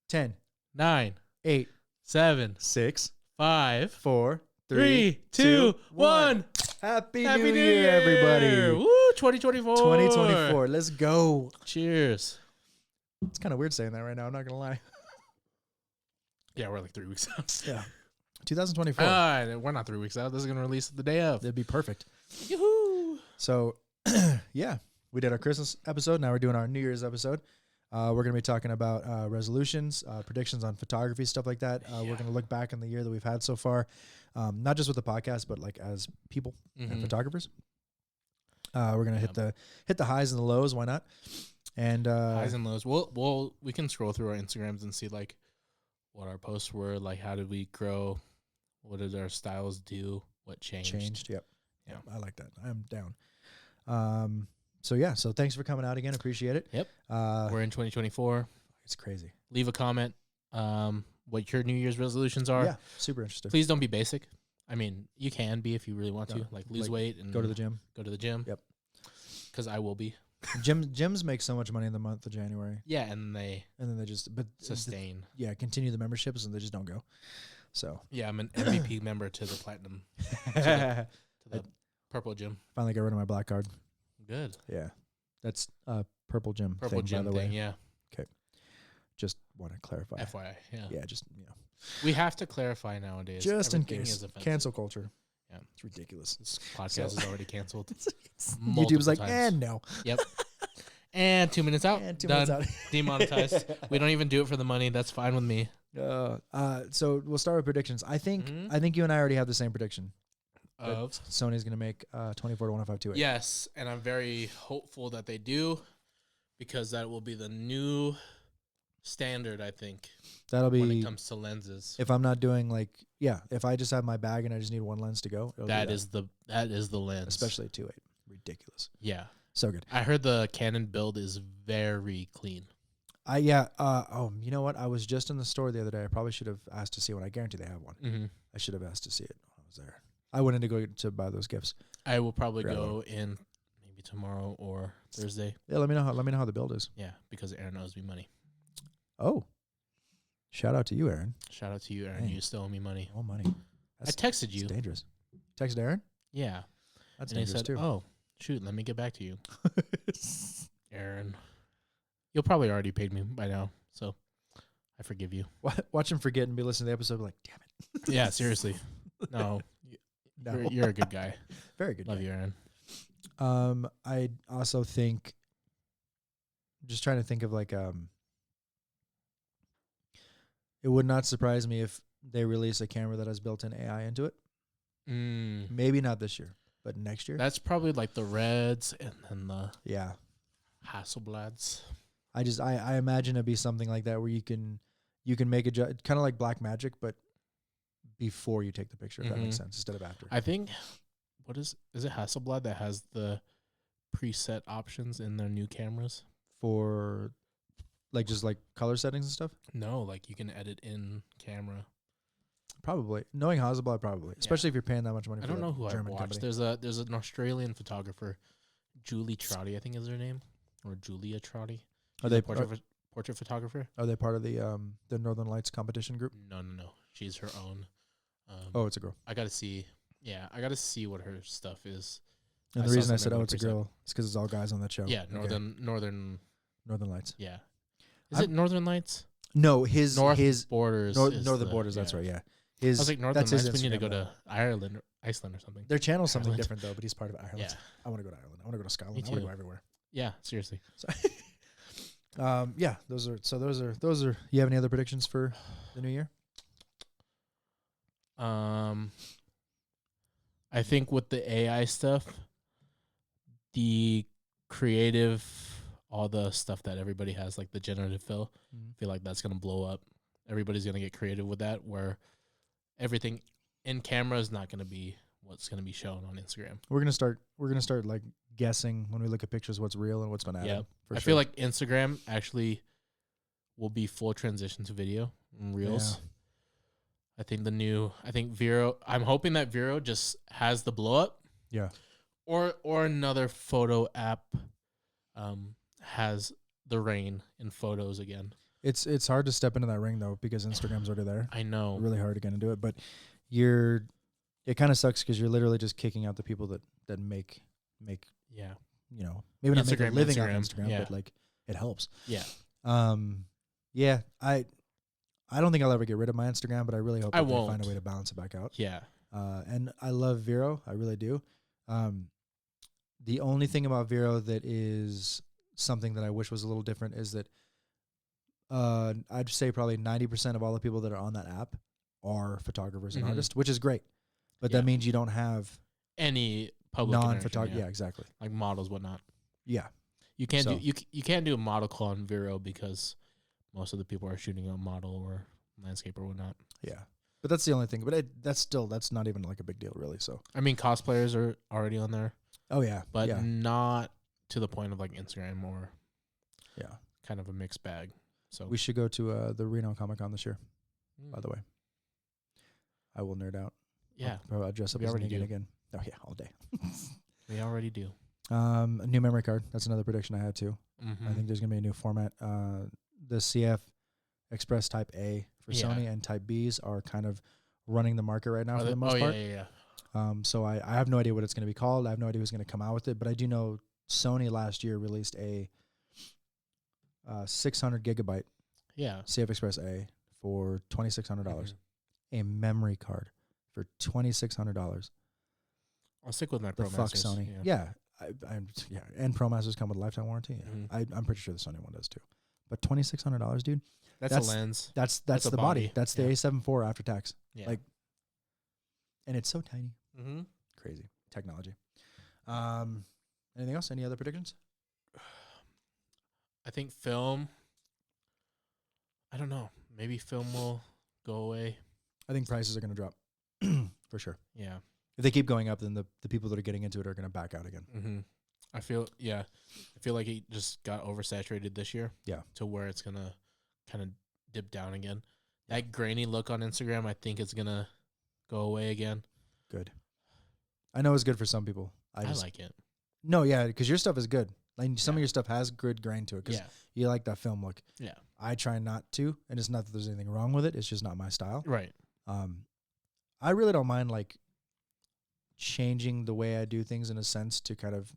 10, 9, 8, 7, 6, 5, 4, 3, 2, 1. Happy New Year, everybody. Woo, 2024. 2024. Let's go. Cheers. It's kind of weird saying that right now. I'm not going to lie. Yeah, we're like 3 weeks out. Yeah. 2024. We're not 3 weeks out. This is going to release the day of. That'd be perfect. Yoo-hoo. So, yeah, we did our Christmas episode. Now we're doing our New Year's episode. We're going to be talking about resolutions, predictions on photography, stuff like that. We're going to look back on the year that we've had so far, not just with the podcast, but like as people and photographers. We're going to hit the highs and the lows. Why not? And highs and lows. We can scroll through our Instagrams and see like what our posts were. Like, how did we grow? What did our styles do? What changed? Yep. Yeah, I like that. I'm down. So thanks for coming out again. Appreciate it. Yep. We're in 2024. It's crazy. Leave a comment. What your New Year's resolutions are. Yeah, super interested. Please don't be basic. I mean, you can be if you really want to. Like lose weight and go to the gym. Yep. Because I will be. Gyms make so much money in the month of January. Yeah, and then they just sustain. Continue the memberships and they just don't go. So yeah, I'm an MVP member to the platinum, to the purple gym. Finally got rid of my black card. Good. Yeah, that's purple gym. Purple gym by the way. Yeah. Okay. Just want to clarify. FYI. Yeah. Yeah. Just we have to clarify nowadays. Just in case. Cancel culture. Yeah, it's ridiculous. This podcast is already canceled. YouTube's like, and no. Yep. And 2 minutes out. And 2 Done. minutes out. Demonetized. We don't even do it for the money. That's fine with me. So we'll start with predictions. I think you and I already have the same prediction. Of Sony's going to make 24 to 105.28. Yes, and I'm very hopeful that they do, because that will be the new standard, I think. That'll be when it comes to lenses. If I'm not doing if I just have my bag and I just need one lens to go, that is the lens, especially at 2.8. Ridiculous. Yeah, so good. I heard the Canon build is very clean. You know what? I was just in the store the other day. I probably should have asked to see one. I guarantee they have one. Mm-hmm. I should have asked to see it when I was there. I went in to go to buy those gifts. I will probably go in maybe tomorrow or Thursday. Yeah, let me know how the build is. Yeah, because Aaron owes me money. Oh, shout out to you, Aaron. Shout out to you, Aaron. Dang. You still owe me money. Oh, money. I texted you. That's dangerous. Texted Aaron? Yeah. That's and dangerous he said, too. "Oh, shoot, let me get back to you." Aaron, you'll probably already paid me by now, so I forgive you. Watch him forget and be listening to the episode and be like, damn it. Yeah, seriously. No. You're a good guy. Very good Love guy. you, Aaron. I also think, just trying to think of it would not surprise me if they release a camera that has built-in AI into it. Maybe not this year, but next year. That's probably like the Reds and then the Hasselblads. I imagine it'd be something like that where you can make a kind of like Black Magic, but before you take the picture, if that makes sense, instead of after. I think is it Hasselblad that has the preset options in their new cameras for just color settings and stuff? No, like you can edit in camera. Probably. Knowing Hasselblad, probably. Especially if you're paying that much money for I don't know who German I watched. company. There's an Australian photographer, Julie Trotty, I think is her name. Or Julia Trotty. Are they portrait photographer? Are they part of the Northern Lights competition group? No. She's her own. It's a girl. I got to see. Yeah, I got to see what her stuff is. And the reason I said, it's a girl, is because it's all guys on that show. Yeah, Northern Lights. Yeah. Is it Northern Lights? No, his Borders. Northern Borders. That's right. Yeah. I was like, Northern Lights. We need to go to Ireland or Iceland or something. Their channel's something different though, but he's part of Ireland. Yeah. I want to go to Ireland. I want to go to Scotland. I want to go everywhere. Yeah, seriously. So, those are. You have any other predictions for the new year? I think with the AI stuff, the creative, all the stuff that everybody has, like the generative fill, I feel like that's going to blow up. Everybody's going to get creative with that, where everything in camera is not going to be what's going to be shown on Instagram. We're going to start like guessing when we look at pictures what's real and what's been added. Yeah. I feel like Instagram actually will be full transition to video and reels. Yeah. I think Vero, I'm hoping that Vero just has the blow up. Yeah. Or another photo app has the rain in photos again. It's hard to step into that ring though because Instagram's already there. I know. Really hard to get into it, but it kind of sucks because you're literally just kicking out the people that make Yeah. maybe not make a Instagram, living on Instagram, Instagram, yeah. but like it helps. Yeah. Yeah, I don't think I'll ever get rid of my Instagram, but I really hope I that they won't. find a way to balance it back out. Yeah. And I love Vero, I really do. The only thing about Vero that is something that I wish was a little different is that I'd say probably 90% of all the people that are on that app are photographers and Mhm. artists, which is great. But Yeah. that means you don't have Any public non-photography. interaction, Yeah, exactly. like models, whatnot. Yeah. You can't So- do you can't do a model call on Vero because most of the people are shooting a model or landscape or whatnot. Yeah. But that's the only thing. But that's not even like a big deal, really. So. I mean, cosplayers are already on there, Oh yeah. but yeah. not to the point of like Instagram or Yeah. kind of a mixed bag. So We should go to the Reno Comic Con this year. Mm. By the way, I will nerd out. Yeah, I'll dress up We as already Negan do. again. Oh yeah, all day. we already do. A new memory card. That's another prediction I had too. Mm-hmm. I think there's gonna be a new format. The CF Express Type A for Yeah. Sony and Type Bs are kind of running the market right now for the most part. Yeah. So I have no idea what it's going to be called. I have no idea who's going to come out with it, but I do know Sony last year released a 600 gigabyte Yeah. CF Express A for $2,600. Mhm. A memory card for $2,600. I'll stick with my The Pro fuck Masters. Sony. Yeah. Yeah. And Pro Masters come with a lifetime warranty. Yeah. Mhm. I'm pretty sure the Sony one does too. But $2,600, dude. That's a lens. That's That's a the body. body. That's the Yeah. A7 IV after tax. Yeah. Like- And it's so tiny. Mm-hmm. Crazy technology. Anything else? Any other predictions? I think film. I don't know. Maybe film will go away. I think prices are going to drop for sure. Yeah. If they keep going up, then the people that are getting into it are going to back out again. Mm-hmm. I feel like it just got oversaturated this year. Yeah. To where it's gonna kind of dip down again. That grainy look on Instagram, I think it's gonna go away again. Good. I know it's good for some people. I like it. No, yeah, because your stuff is good. Like some of Yeah. your stuff has good grain to it because Yeah. you like that film look. Yeah. I try not to, and it's not that there's anything wrong with it. It's just not my style. Right. I really don't mind like changing the way I do things in a sense to kind of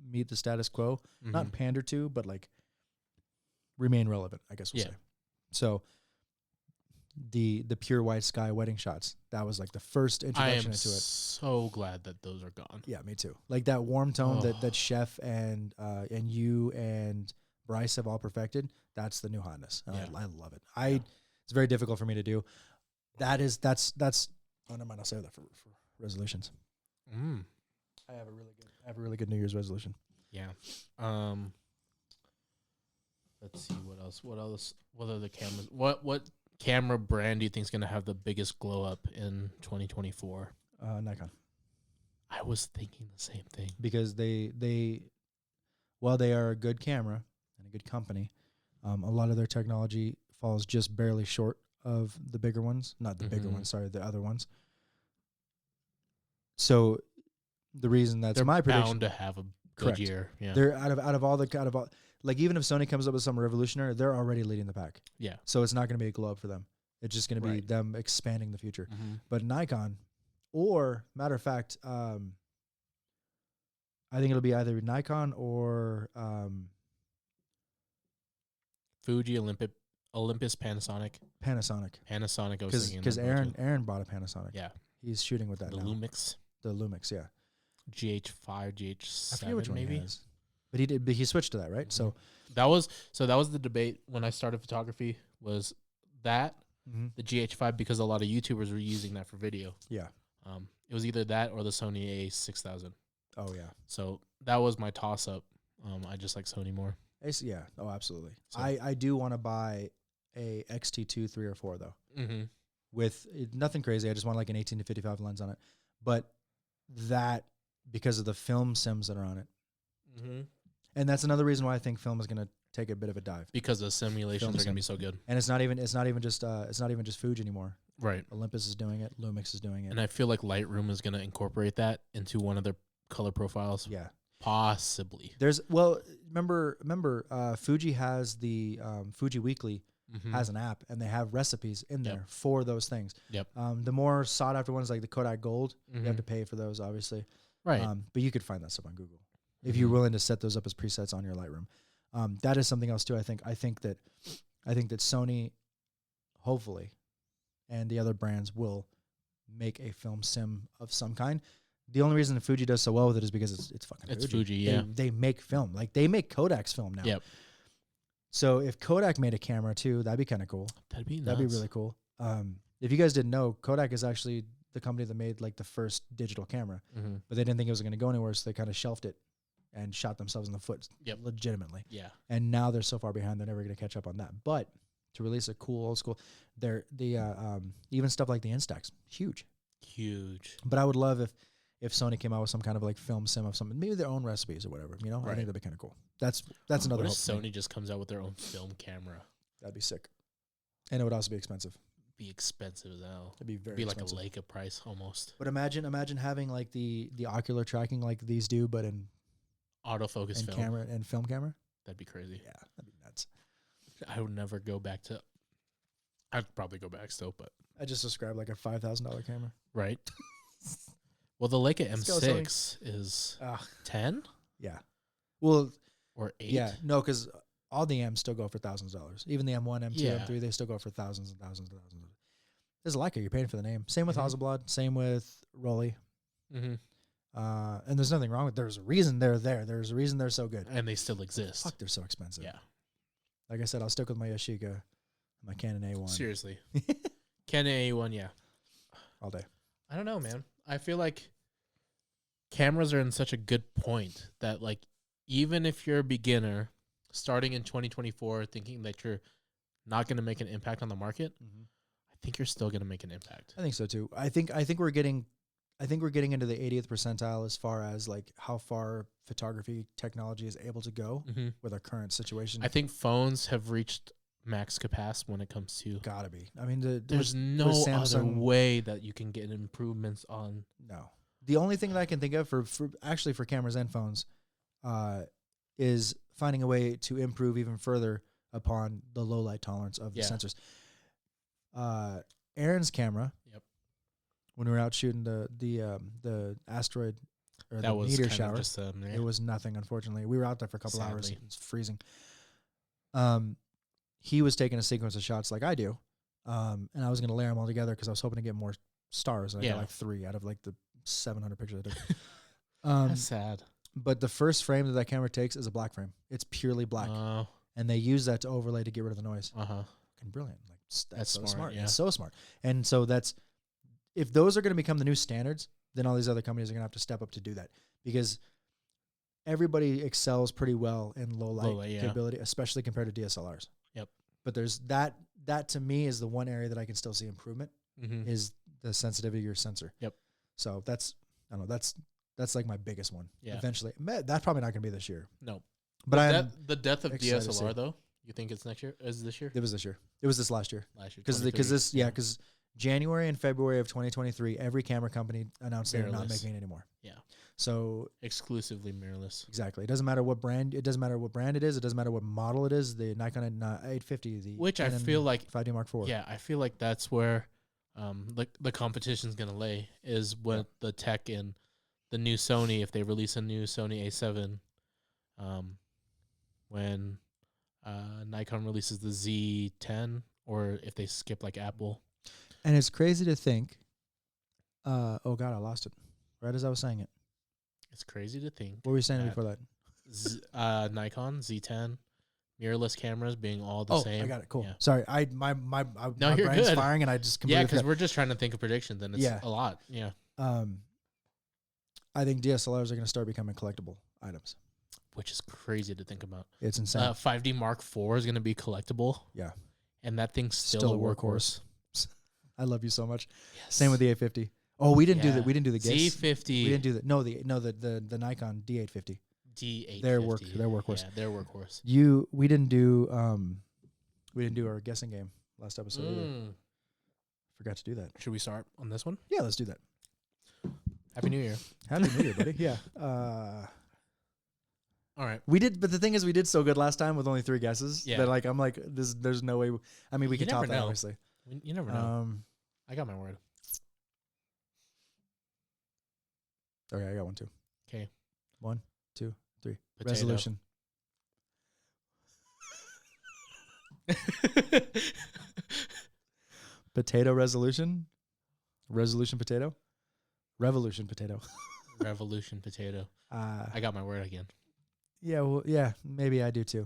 meet the status quo, not Mhm. pander to, but like remain relevant, I guess we'll Yeah. say. So the pure white sky wedding shots, that was like the first I introduction am into it. so glad that those are gone. Yeah, me too. Like that warm tone Oh. that Chef and you and Bryce have all perfected. That's the new hotness. And Yeah. I love it. Yeah. It's very difficult for me to do. That's. Oh, never mind. I'll save that for resolutions. Mm. I have a really good New Year's resolution. Yeah. Let's see what else. What else? What other cameras? What camera brand do you think is gonna have the biggest glow up in 2024? Nikon, I was thinking the same thing. because while they are a good camera and a good company, a lot of their technology falls just barely short of the bigger ones. Not the bigger Mhm. ones. Sorry, the other ones. So the reason that's They're my prediction. bound to have a good Correct. year. Yeah. They're out of all like even if Sony comes up with some revolutionary, they're already leading the pack. Yeah. So it's not going to be a glow up for them. It's just going to be Right. them expanding the future. Mm-hmm. But Nikon, or matter of fact, I think it'll be either Nikon or Fuji, Olympus, Panasonic. Panasonic. I was thinking Because that Aaron bought a Panasonic. Yeah. He's shooting with that The now. Lumix, The Lumix, yeah. GH5, I forget which GH7 one maybe. he has. But he switched to that, right? So That was the debate when I started photography, was that the GH5, because a lot of YouTubers were using that for video. yeah. It was either that or the Sony A6000. Oh yeah. So that was my toss up. I just like Sony more. Yeah. Oh, absolutely. So- I do want to buy a XT2 3 or 4 though. Mm-hmm. With nothing crazy. I just want like an 18 to 55 lens on it. But that, because of the film sims that are on it. Mm-hmm. And that's another reason why I think film is going to take a bit of a dive. Because the simulations Film are gonna be so good. And it's not even just Fuji anymore. Right. Olympus is doing it. Lumix is doing it. And I feel like Lightroom is gonna incorporate that into one of their color profiles. Yeah. Possibly. Remember, Fuji has the Fuji Weekly has an app, and they have recipes in there Yep. for those things. Yep. The more sought after ones like the Kodak Gold, you have Mhm. to pay for those, obviously. Right. But you could find that stuff on Google if you're Mhm. willing to set those up as presets on your Lightroom. That is something else too. I think that Sony, hopefully, and the other brands will make a film sim of some kind. The only reason Fuji does so well with it is because it's fucking It's Fuji. Fuji, yeah. They make film. Like, they make Kodak's film now. Yep. So if Kodak made a camera too, that'd be kind of cool. That'd be nuts. That'd be really cool. If you guys didn't know, Kodak is actually the company that made like the first digital camera, Mhm. but they didn't think it was going to go anywhere, so they kind of shelved it and shot themselves in the foot. Yep. Legitimately. Yeah. And now they're so far behind, they're never going to catch up on that. But to release a cool old school, even stuff like the Instax, huge. Huge. But I would love if Sony came out with some kind of like film sim of something, maybe their own recipes or whatever. You know, I Right. think that'd be kind of cool. That's another. What if hope for me. Sony just comes out with their own film camera? That'd be sick, and it would also be expensive. Be expensive as hell. It'd be very Be like expensive. a Leica price almost. But imagine having like the ocular tracking like these do, but in Autofocus film. camera and film camera. That'd be crazy. Yeah, that'd be nuts. I would never go back to. I'd probably go back still, but I just described like a $5,000 camera. right. Well, the Leica Let's go, M6 is 10 Yeah. Well, or 8. yeah, no, because all the M's still go for thousands of dollars. Even the M1, M2, Yeah. M3, they still go for thousands and thousands and thousands. There's a Leica, you're paying for the name. Same with Mhm. Hasselblad, same with Rolly. Mm-hmm. And there's nothing wrong with. There's a reason they're there. There's a reason they're so good. And they still exist. Fuck, they're so expensive. Yeah. Like I said, I'll stick with my Yashica, my Canon A1 Seriously. Canon A1, yeah. all day. I don't know, man. I feel like cameras are in such a good point that, like, even if you're a beginner starting in 2024 thinking that you're not going to make an impact on the market, I think you're still going to make an impact. I think so too. I think we're getting into the 80th percentile as far as like how far photography technology is able to go Mm-hmm. with our current situation. I think phones have reached max capacity when it comes to. Gotta be. I mean, There's no other Samsung- way that you can get improvements on. no. The only thing that I can think of for cameras and phones, is finding a way to improve even further upon the low light tolerance of the Yeah. sensors. Aaron's camera. Yep. When we were out shooting the asteroid or That the was meteor kind shower, of just it was nothing. Unfortunately, we were out there for a couple hours. Sadly. It was freezing. He was taking a sequence of shots like I do, and I was going to layer them all together because I was hoping to get more stars. And I Yeah. got like 3 out of like the 700 pictures I took. That's sad. But the first frame that camera takes is a black frame. It's purely black, and they use that to overlay to get rid of the noise. Uh-huh. Fucking brilliant! Like That's so smart, yeah. It's so smart. And so if those are going to become the new standards, then all these other companies are going to have to step up to do that because everybody excels pretty well in low light yeah. capability, especially compared to DSLRs. Yep. But there's that to me is the one area that I can still see improvement Mm-hmm. is the sensitivity of your sensor. Yep. So I don't know, that's like my biggest one. Yeah. Eventually, that's probably not going to be this year. No. But The death of excited to see. DSLR, though, you think it's next year? Is this year? it was this year. It was this last year. Last year. Because 23. because January and February of 2023, every camera company announced they're not Mirrorless. making it anymore. Yeah. So Exclusively mirrorless. exactly, it doesn't matter what brand. It doesn't matter what brand it is. It doesn't matter what model it is. The Nikon 850, the Which I Canon feel like 5D Mark IV. Yeah, I feel like that's where the competition's gonna lay is with the tech in the new Sony. If they release a new Sony A7, when Nikon releases the Z10, or if they skip like Apple. And it's crazy to think. Oh God, I lost it. Right as I was saying it. It's crazy to think. What were you saying that before that? Nikon Z10 mirrorless cameras being all the Oh, same. I got it. Cool. Yeah. Sorry, my you're brain's good. firing, and I just Yeah, completely because forgot. we're just trying to think of predictions, and it's Yeah. a lot. Yeah, I think DSLRs are going to start becoming collectible items. which is crazy to think about. It's insane. 5D Mark IV is going to be collectible. Yeah. And that thing's still a workhorse. I love you so much. Yes. Same with the 850. Oh, we didn't do Yeah. that. We didn't do the GIS. Z50. We didn't do that. No, the Nikon D850. D850. Their workhorse. Yeah, their workhorse. We didn't do our guessing game last episode either. Forgot to do that. Should we start on this one? Yeah, let's do that. Happy New Year. Happy New Year, buddy. Yeah. All right. We did, but the thing is, we did so good last time with only 3 guesses. Yeah. That like I'm like, there's no way. I mean, we You could top never that, know. obviously. You never know. I got my word. Okay, I got one too. Okay. 1, 2, 3. Potato. Resolution. Potato resolution. Resolution potato. Revolution potato. Revolution potato. I got my word again. Yeah, well, yeah, maybe I do too.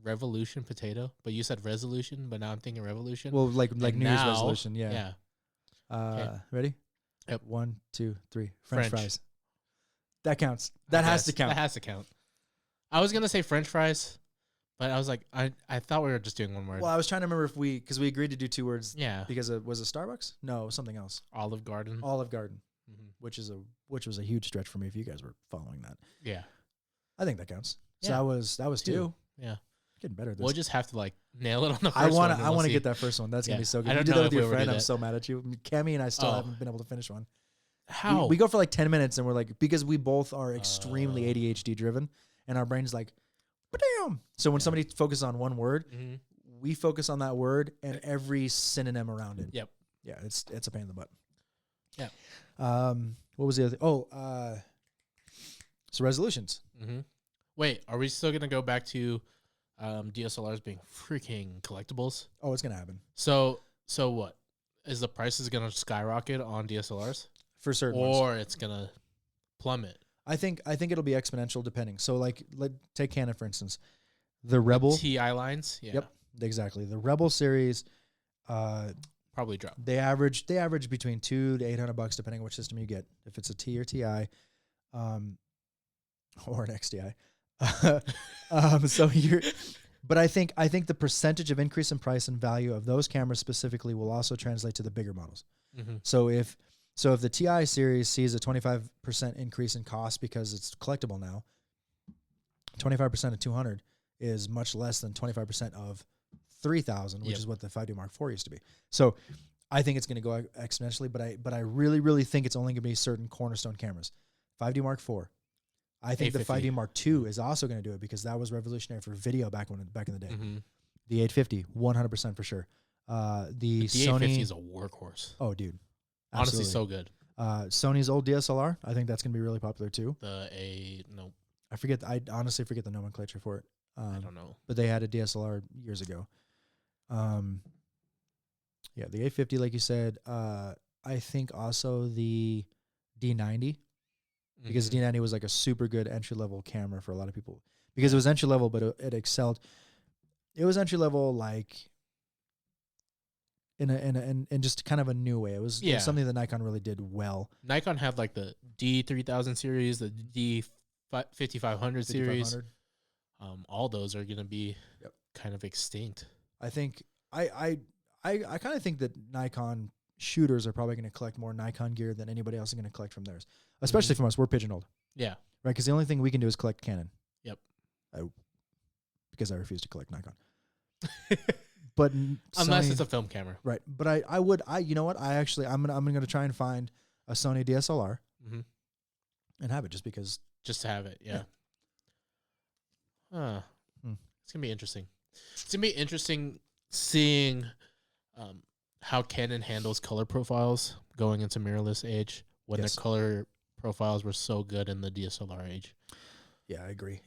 Revolution potato, but you said resolution, but now I'm thinking revolution. Well, like And New Year's now- resolution, yeah. Okay. Ready? Yep. 1, 2, 3. French French. fries. That counts. That has to count. That has to count. I was gonna say French fries, but I was like, I thought we were just doing one word. Well, I was trying to remember if because we agreed to do 2 words. Yeah. Because was it Starbucks? No, it was something else. Olive Garden. Olive Garden, Mhm. which was a huge stretch for me if you guys were following that. Yeah. I think that counts. So Yeah. that was 2. Yeah. Getting better at this. We'll just have to like nail it on the first I want one. to. I want to get that first one. That's gonna Yeah. be so I good. You don't did know that with if we your ever do friend. I'm that. so mad at you. Cammy and I still Oh. haven't been able to finish one. How? We go for like 10 minutes and we're like, because we both are extremely Oh. ADHD driven and our brain's like, damn. So when somebody focuses on one word, Mhm. we focus on that word and every synonym around it. Yep. Yeah, it's a pain in the butt. Yeah. What was the other? So resolutions. Mm-hmm. Wait, are we still gonna go back to DSLRs being freaking collectibles? Oh, it's gonna happen So what? Is the prices gonna skyrocket on DSLRs, for certain ones. or it's gonna plummet? I think it'll be exponential depending. So like, take Canon for instance, the Rebel. TI lines, yeah, Yep, exactly. The Rebel series. probably drop. They average between $200 to $800 depending on which system you get. If it's a T or TI, or an XTI. But I think the percentage of increase in price and value of those cameras specifically will also translate to the bigger models. Mm-hmm. So if the TI series sees a 25% increase in cost because it's collectible now, 25% of 200 is much less than 25% of 3000, which Yep. is what the 5D Mark IV used to be. So I think it's going to go exponentially, but I really, really think it's only going to be certain cornerstone cameras. 5D Mark IV. I think the 5D Mark II is also going to do it because that was revolutionary for video back in the day. Mm-hmm. The 850, 100% for sure. The Sony 850 is a workhorse. Oh, dude. Honestly, Absolutely. so good. Sony's old DSLR, I think that's going to be really popular too. No, I honestly forget the nomenclature for it. I don't know. But they had a DSLR years ago. Yeah, the 850, like you said. I think also the D90, because Mhm. D90 was like a super good entry level camera for a lot of people because it was entry level, but it excelled. It was entry level like in just kind of a new way. It was something that Nikon really did well. Nikon had like the D3000 series, the D5500 series. 5500. All those are gonna be Yep. kind of extinct. I think I kind of think that Nikon shooters are probably going to collect more Nikon gear than anybody else is going to collect from theirs, especially from us. We're pigeonholed, Yeah. right? Because the only thing we can do is collect Canon. Yep. Because I refuse to collect Nikon. But Unless Sony, it's a film camera. right? But I you know what? I'm gonna try and find a Sony DSLR Mm-hmm. and have it just because. Just to have it. Yeah. Hmm. It's gonna be interesting. It's gonna be interesting seeing how Canon handles color profiles going into mirrorless age when Yes. the color profiles were so good in the DSLR age. Yeah, I agree.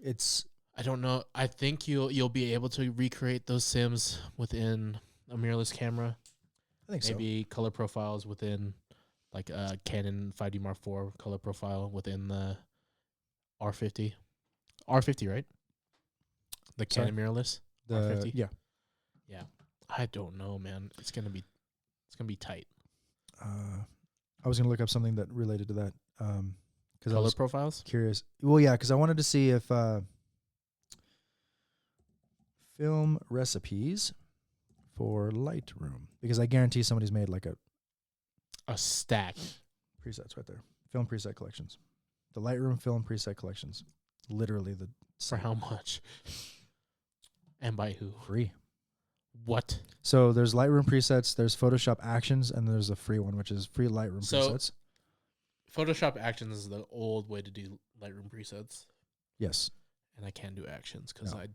I don't know. I think you'll be able to recreate those sims within a mirrorless camera. I think Maybe color profiles within like a Canon 5D Mark IV color profile within the R50. R50, right? The Sorry? Canon mirrorless. so. R50? Yeah. Yeah. I don't know, man. It's gonna be tight. I was gonna look up something that related to that. Because I Color was profiles? curious. Well, yeah, because I wanted to see if film recipes for Lightroom, because I guarantee somebody's made like A stack. presets right there. Film preset collections. The Lightroom film preset collections. Literally the For how much? And by who? free. What? So there's Lightroom presets, there's Photoshop Actions, and there's a free one, which is free Lightroom So- presets. Photoshop Actions is the old way to do Lightroom presets. Yes. and I can't do actions because No. I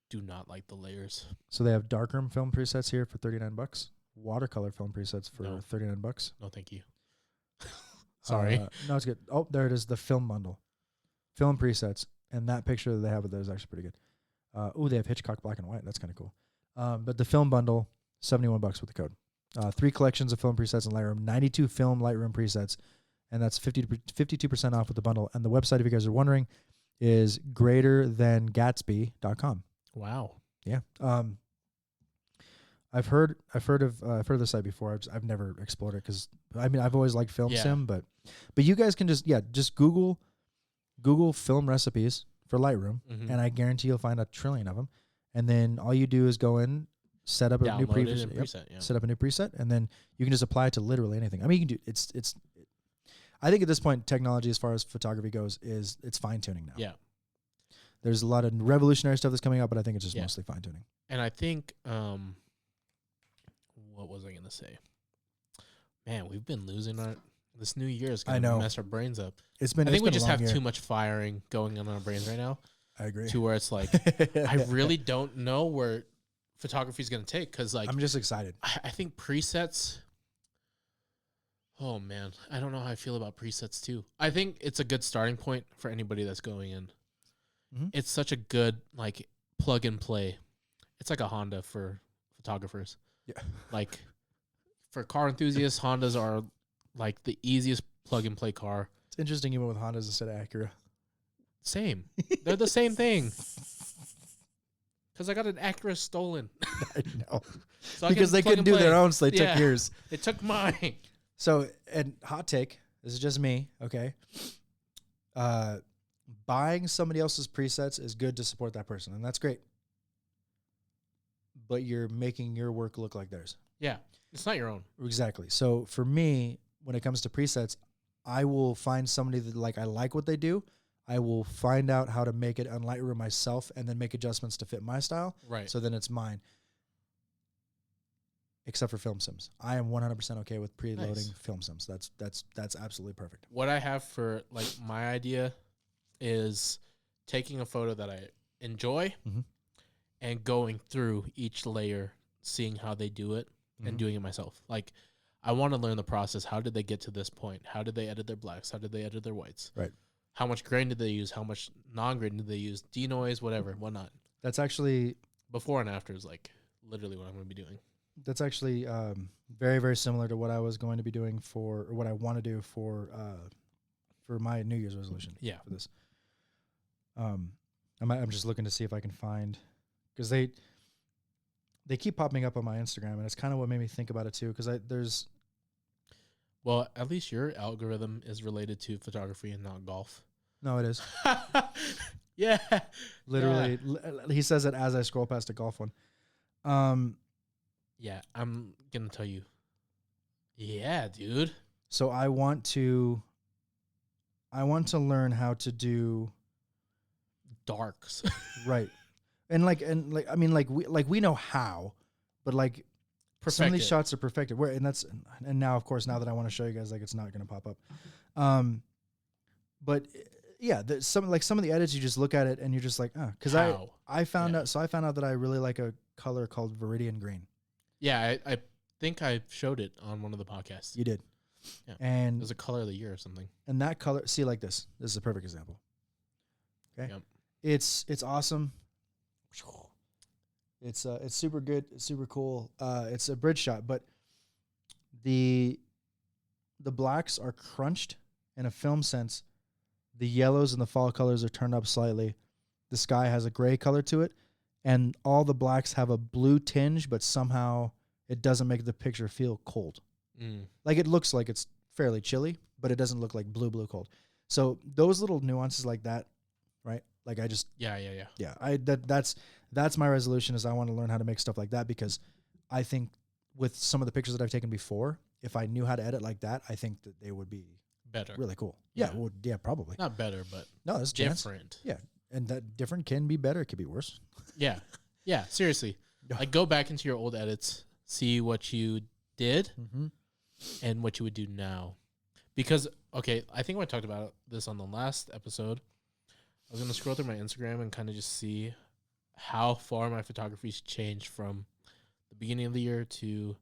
do not like the layers. So they have darkroom film presets here for $39. Watercolor film presets for No. $39. No, thank you. Sorry. No, it's good. Oh, there it is. The film bundle, film presets, and that picture that they have of there is actually pretty good. They have Hitchcock black and white. That's kind of cool. But the film bundle, $71 with the code. 3 collections of film presets in Lightroom, 92 film Lightroom presets, and that's 52% off with the bundle. And the website, if you guys are wondering, is greaterthangatsby.com. Wow. Yeah. I've heard of the site before. I've never explored it because I've always liked film sim, but you guys can just Google film recipes for Lightroom, and I guarantee you'll find a trillion of them. And then all you do is go in, set up a new preset, set up a new preset, and then you can just apply it to literally anything. I mean, you can do it's. I think at this point, technology as far as photography goes it's fine tuning now. Yeah. There's a lot of revolutionary stuff that's coming out, but I think it's just mostly fine tuning. And I think what was I gonna say? Man, we've been losing our. This new year is gonna mess our brains up. I think we just have too much firing going on in our brains right now. I agree. To where it's like, I really don't know where photography is gonna take because like I'm just excited. I think presets. Oh man, I don't know how I feel about presets too. I think it's a good starting point for anybody that's going in. Mm-hmm. It's such a good like plug and play. It's like a Honda for photographers. Yeah. Like for car enthusiasts, Hondas are like the easiest plug and play car. It's interesting you went with Hondas instead of Acura. Same. They're the same thing. Because I got an Acura stolen. I know. So because they couldn't do their own, so they took yours. It took mine. So, and hot take, this is just me, okay? Buying somebody else's presets is good to support that person, and that's great. But you're making your work look like theirs. Yeah, it's not your own. Exactly. So for me, when it comes to presets, I will find somebody that I like what they do. I will find out how to make it on Lightroom myself and then make adjustments to fit my style. Right. So then it's mine. Except for film sims. I am 100% okay with preloading film sims. That's absolutely perfect. What I have for like my idea is taking a photo that I enjoy and going through each layer, seeing how they do it and doing it myself. Like I want to learn the process. How did they get to this point? How did they edit their blacks? How did they edit their whites? Right. How much grain did they use? How much non-grain did they use? Denoise, whatever, whatnot. That's actually... Before and after is like literally what I'm going to be doing. That's actually very, very similar to what I was going to be doing or what I want to do for my New Year's resolution. Yeah. For this. I'm just looking to see if I can find... Because they keep popping up on my Instagram, and it's kind of what made me think about it, too, because there's... Well, at least your algorithm is related to photography and not golf. No, it is. Yeah. Literally, he says it as I scroll past a golf one. Yeah, I'm going to tell you. Yeah, dude. So I want to learn how to do darks. Right. And we know how, but like some of these shots are perfected. And now, of course, now that I want to show you guys, like it's not going to pop up. But yeah, some of the edits, you just look at it and you're just like, because I found out that I really like a color called Viridian Green. Yeah, I think I showed it on one of the podcasts. You did. Yeah. And it was a color of the year or something. And that color, see, like this is a perfect example. Okay. Yep. It's awesome. It's super good. It's super cool. It's a bridge shot, but the blacks are crunched in a film sense. The yellows and the fall colors are turned up slightly. The sky has a gray color to it, and all the blacks have a blue tinge, but somehow it doesn't make the picture feel cold. Like it looks like it's fairly chilly, but it doesn't look like blue cold. So those little nuances like that, right? Like I just yeah. That's my resolution is I want to learn how to make stuff like that, because I think with some of the pictures that I've taken before, if I knew how to edit like that, I think that they would be better, really cool. Yeah, probably not better, but no, it's different. Yeah, and that different can be better. It could be worse. Yeah. Seriously, like go back into your old edits, see what you did, and what you would do now. Because I think I talked about this on the last episode was gonna scroll through my Instagram and kind of just see how far my photography's changed from the beginning of the year to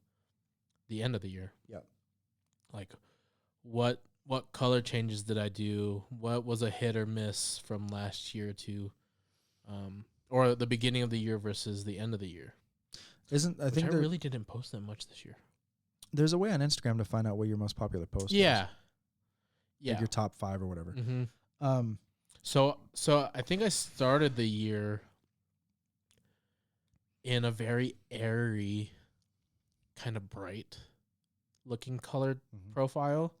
the end of the year. Yep. Like, what color changes did I do? What was a hit or miss from last year to, or the beginning of the year versus the end of the year? I think I really didn't post that much this year. There's a way on Instagram to find out what your most popular post was. Yeah. Like your top 5 or whatever. Mm-hmm. So I think I started the year in a very airy, kind of bright looking colored profile,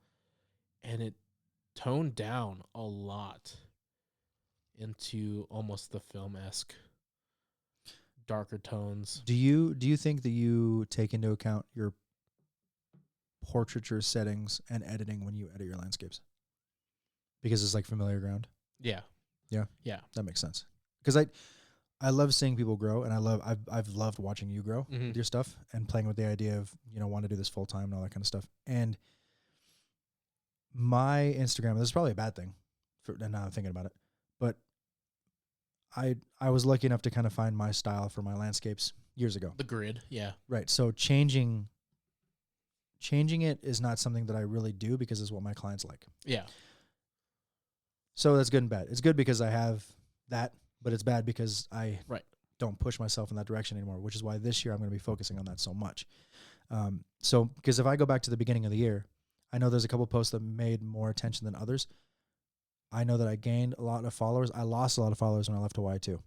and it toned down a lot into almost the film-esque darker tones. Do you think that you take into account your portraiture settings and editing when you edit your landscapes? Because it's like familiar ground. Yeah. That makes sense. Because I love seeing people grow, and I've loved watching you grow with your stuff and playing with the idea of, want to do this full time and all that kind of stuff. And my Instagram, this is probably a bad thing and now I'm thinking about it, but I was lucky enough to kind of find my style for my landscapes years ago. The grid, yeah. Right. So changing it is not something that I really do because it's what my clients like. Yeah. So that's good and bad. It's good because I have that, but it's bad because I don't push myself in that direction anymore, which is why this year I'm going to be focusing on that so much. So because if I go back to the beginning of the year, I know there's a couple posts that made more attention than others. I know that I gained a lot of followers. I lost a lot of followers when I left Hawaii too.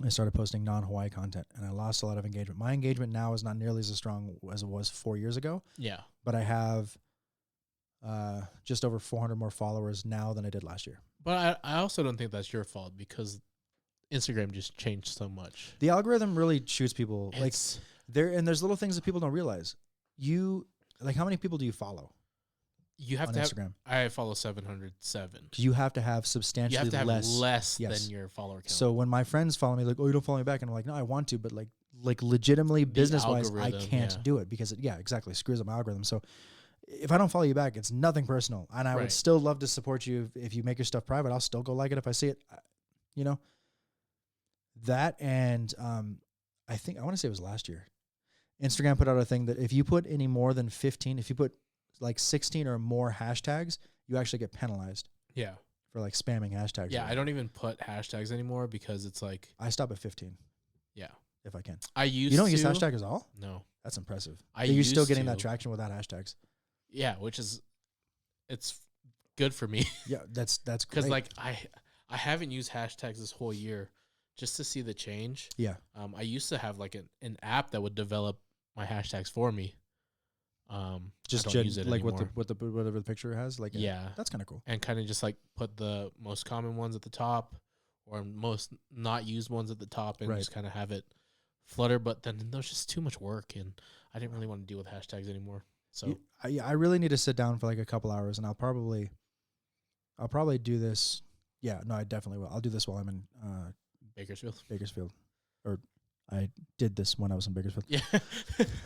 I started posting non-Hawaii content, and I lost a lot of engagement. My engagement now is not nearly as strong as it was 4 years ago. Yeah. But I have just over 400 more followers now than I did last year. But I also don't think that's your fault because Instagram just changed so much. The algorithm really shoots people. There's little things that people don't realize. How many people do you follow? You have on to Instagram. I follow 707. You have to have substantially you have to have less yes. than your follower count. So when my friends follow me, like, oh, you don't follow me back, and I'm like, no, I want to, but like legitimately business wise, I can't do it because it exactly screws up my algorithm. So if I don't follow you back, it's nothing personal, and I would still love to support you if you make your stuff private. I'll still go like it if I see it. That, and I want to say it was last year. Instagram put out a thing that if you put any more than 15, if you put like 16 or more hashtags, you actually get penalized. Yeah. For like spamming hashtags. Yeah, I don't even put hashtags anymore because it's like I stop at 15. Yeah. If I can. You don't use hashtags at all? No. That's impressive. You're still getting that traction without hashtags. Yeah, it's good for me. Yeah, that's great. Because like I haven't used hashtags this whole year just to see the change. Yeah. I used to have like an app that would develop my hashtags for me. Just I don't use it like anymore. whatever the picture has, like that's kind of cool. And kind of just like put the most common ones at the top or most not used ones at the top and just kind of have it flutter. But then there's just too much work, and I didn't really want to deal with hashtags anymore. So I really need to sit down for like a couple hours, and I'll probably do this. Yeah, no, I definitely will. I'll do this while I'm in Bakersfield, or I did this when I was in Bakersfield. Yeah.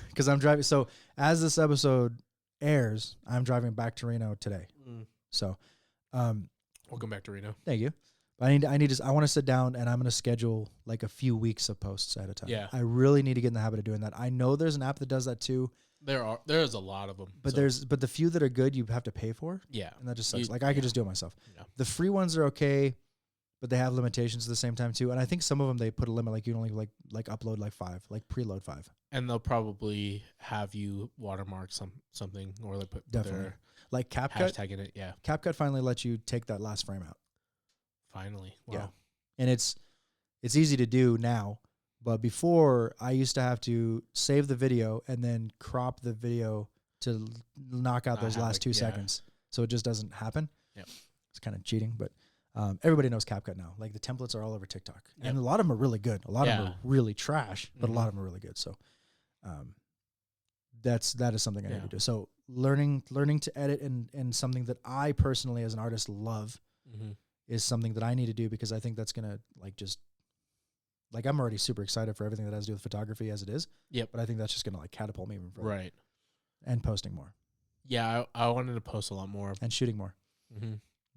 Because I'm driving. So as this episode airs, I'm driving back to Reno today. So, welcome back to Reno. Thank you. But I want to sit down, and I'm going to schedule like a few weeks of posts at a time. Yeah. I really need to get in the habit of doing that. I know there's an app that does that too. There's a lot of them. But but the few that are good, you have to pay for. Yeah. And that just sucks. I could just do it myself. Yeah. The free ones are okay, but they have limitations at the same time too. And I think some of them, they put a limit, like you can only like upload like 5, like preload 5. And they'll probably have you watermark something or like put their like CapCut hashtag in it. Yeah. CapCut finally lets you take that last frame out. Finally. Wow. Yeah. And it's easy to do now, but before I used to have to save the video and then crop the video to knock out those last 2 seconds. So it just doesn't happen. Yeah. It's kind of cheating, but everybody knows CapCut now. Like the templates are all over TikTok, and a lot of them are really good. A lot of them are really trash, but a lot of them are really good. So, that is something I need to do. So learning to edit and something that I personally as an artist love is something that I need to do, because I think that's gonna I'm already super excited for everything that has to do with photography as it is. Yep. But I think that's just gonna catapult me even further. Right. And posting more. Yeah, I wanted to post a lot more and shooting more.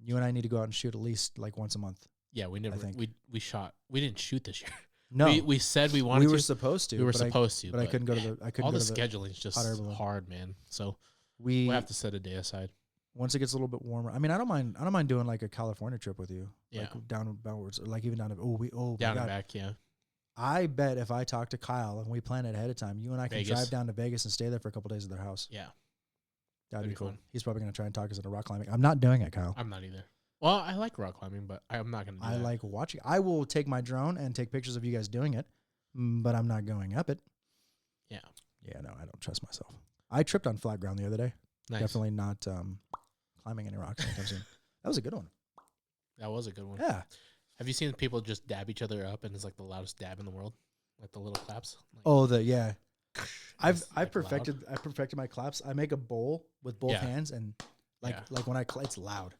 You and I need to go out and shoot at least like once a month. Yeah, we never. think. We shot. We didn't shoot this year. No, we said we wanted. we were to. supposed to. We were supposed to, but I couldn't go to the. I couldn't all go the to the scheduling is just hot air balloon. hard, man. So we we'll have to set a day aside. once it gets a little bit warmer. I mean, I don't mind doing like a California trip with you. Yeah. Like downwards, or like even down to my Down God. and back, yeah. I bet if I talk to Kyle and we plan it ahead of time, you and I can Vegas. drive down to Vegas and stay there for a couple days at their house. Yeah, That'd be cool. fun. He's probably gonna try and talk us into rock climbing. I'm not doing it, Kyle. I'm not either. Well, I like rock climbing, but I'm not gonna. Do I that. like watching. I will take my drone and take pictures of you guys doing it, but I'm not going up it. Yeah. Yeah, no, I don't trust myself. I tripped on flat ground the other day. Nice. Definitely not climbing any rocks anytime soon. That was a good one. That was a good one. Yeah. Have you seen people just dab each other up, and it's like the loudest dab in the world, like the little claps? Like, Oh, yeah. I've it's, like, perfected my claps. I make a bowl with both Yeah. hands, and like when it's loud.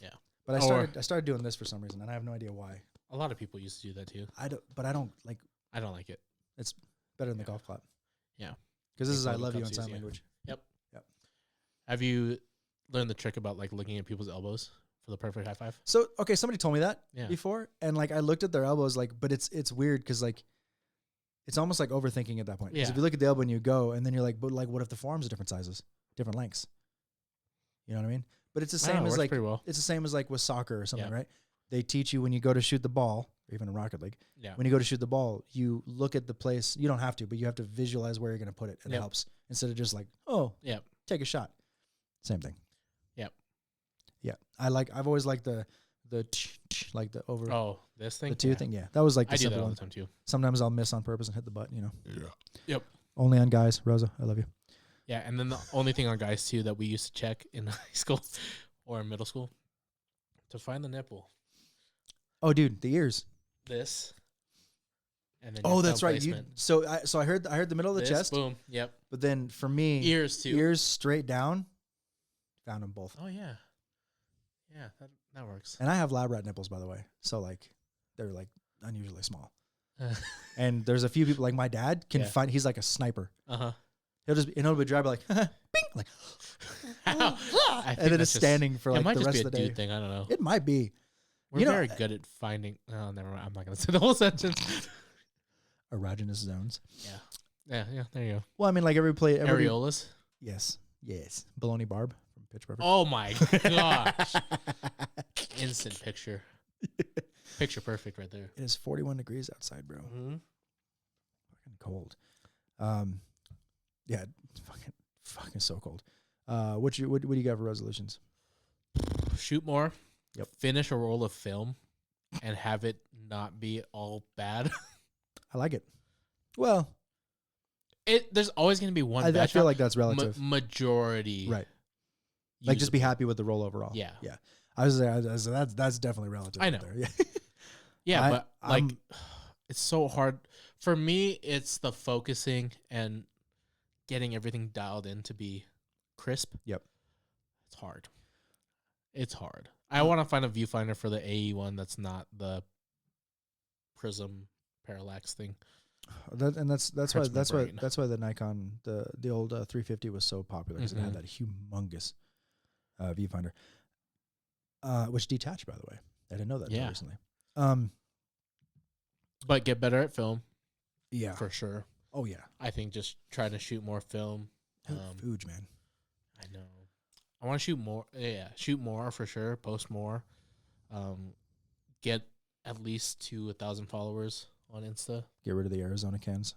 Yeah. But I started doing this for some reason, and I have no idea why. A lot of people used to do that too. I don't like. I don't like it. It's better than the golf clap. Yeah. Because this is I golf love you in clap's sign easier. language. Have you learned the trick about like looking at people's elbows for the perfect high five? So okay, somebody told me that Yeah. before, and like I looked at their elbows, like, but it's weird because like it's almost like overthinking at that point. Because Yeah. if you look at the elbow and you go, and then you're like, but like, what if the forearms are different sizes, different lengths? You know what I mean? But it's the I don't same know, it as works like pretty well. it's the same as like with soccer or something, Yeah. right? They teach you when you go to shoot the ball, or even in Rocket League, Yeah. when you go to shoot the ball, you look at the place. You don't have to, but you have to visualize where you're going to put it, and it Yep. helps instead of just like, oh, Yep. take a shot. Same thing. Yep. Yeah, I've always liked the like the over Oh, this thing? the two Yeah. thing. Yeah, that was like the I do that simple all one. the time too. Sometimes I'll miss on purpose and hit the button. You know. Yeah. Yep. Only on guys. Rosa, I love you. Yeah, and then the only thing on guys too that we used to check in high school or in middle school to find the nipple. Oh, dude, the ears. This. And then Oh, your that's thumb right. placement. So I heard the middle of the This, chest, Boom. Yep. but then for me, Ears too. ears straight down. Found them both, Oh yeah. Yeah, that works. and I have lab rat nipples, by the way. So like, they're like unusually small. And there's a few people like my dad can Yeah. find. He's like a sniper. Uh-huh. He'll be dry, like bing, like, I and think then that's it's just- standing for it like might the just rest be of a the day. dude thing. I don't know. It might be. We're you know, very good at finding. Oh, never mind. I'm not gonna say the whole sentence. Erogenous zones. Yeah. There you go. Well, I mean, like every Areolas. Yes. Baloney Barb from Pitch Perfect. Oh my gosh! Instant picture. Picture perfect right there. It is 41 degrees outside, bro. Mm-hmm. Fucking cold. Yeah, fucking so cold. What do you got for resolutions? Shoot more. Yep. Finish a roll of film, and have it not be all bad. I like it. Well, There's always going to be one. I bad feel shot. like that's relative, Majority. right? Like just be happy with the roll overall. Yeah. yeah. I was that's definitely relative. I right know. there. Yeah. Yeah, but like, I'm- it's so hard for me. It's the focusing and getting everything dialed in to be crisp. Yep. It's hard. It's hard. I want to find a viewfinder for the AE one that's not the prism parallax thing. That's why Hurts my brain. that's why the Nikon the old 350 was so popular because it had Mhm. that humongous viewfinder, which detached, by the way. I didn't know that until Yeah. recently. But get better at film Yeah. for sure. Oh yeah. I think just trying to shoot more film. Fuge, man. I know. I want to shoot more. Yeah, shoot more for sure. Post more. Get at least to 1,000 followers on Insta. Get rid of the Arizona cans.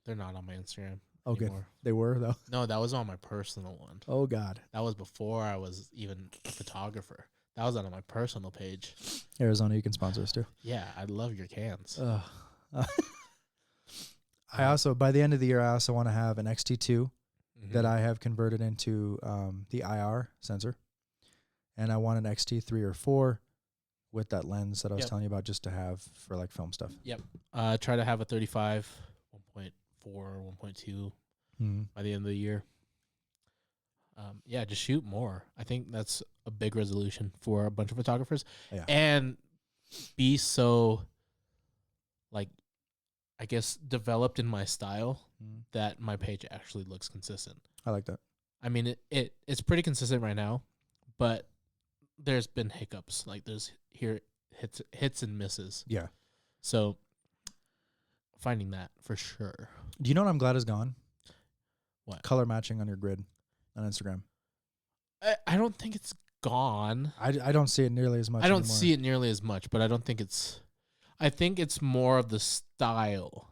They're not on my Instagram Oh, good. anymore. They were though. No, that was on my personal one. Oh God. That was before I was even a photographer. That was on my personal page. Arizona, you can sponsor us too. Yeah, I love your cans. I also, by the end of the year, I also want to have an XT2 Mhm. that I have converted into the IR sensor, and I want an XT3 or 4 with that lens that I was Yep. telling you about, just to have for like film stuff. Try to have a 35, 1.4, 1.2 by the end of the year. Yeah, just shoot more. I think that's a big resolution for a bunch of photographers. Yeah. And be so, like, I guess, developed in my style that my page actually looks consistent. I like that. I mean, it's pretty consistent right now, but there's been hiccups. Like there's hits and misses. Yeah. So finding that for sure. Do you know what I'm glad is gone? What? Color matching on your grid on Instagram. I don't think it's gone. I don't see it nearly as much. I don't anymore. see it nearly as much, but I don't think it's. I think it's more of the style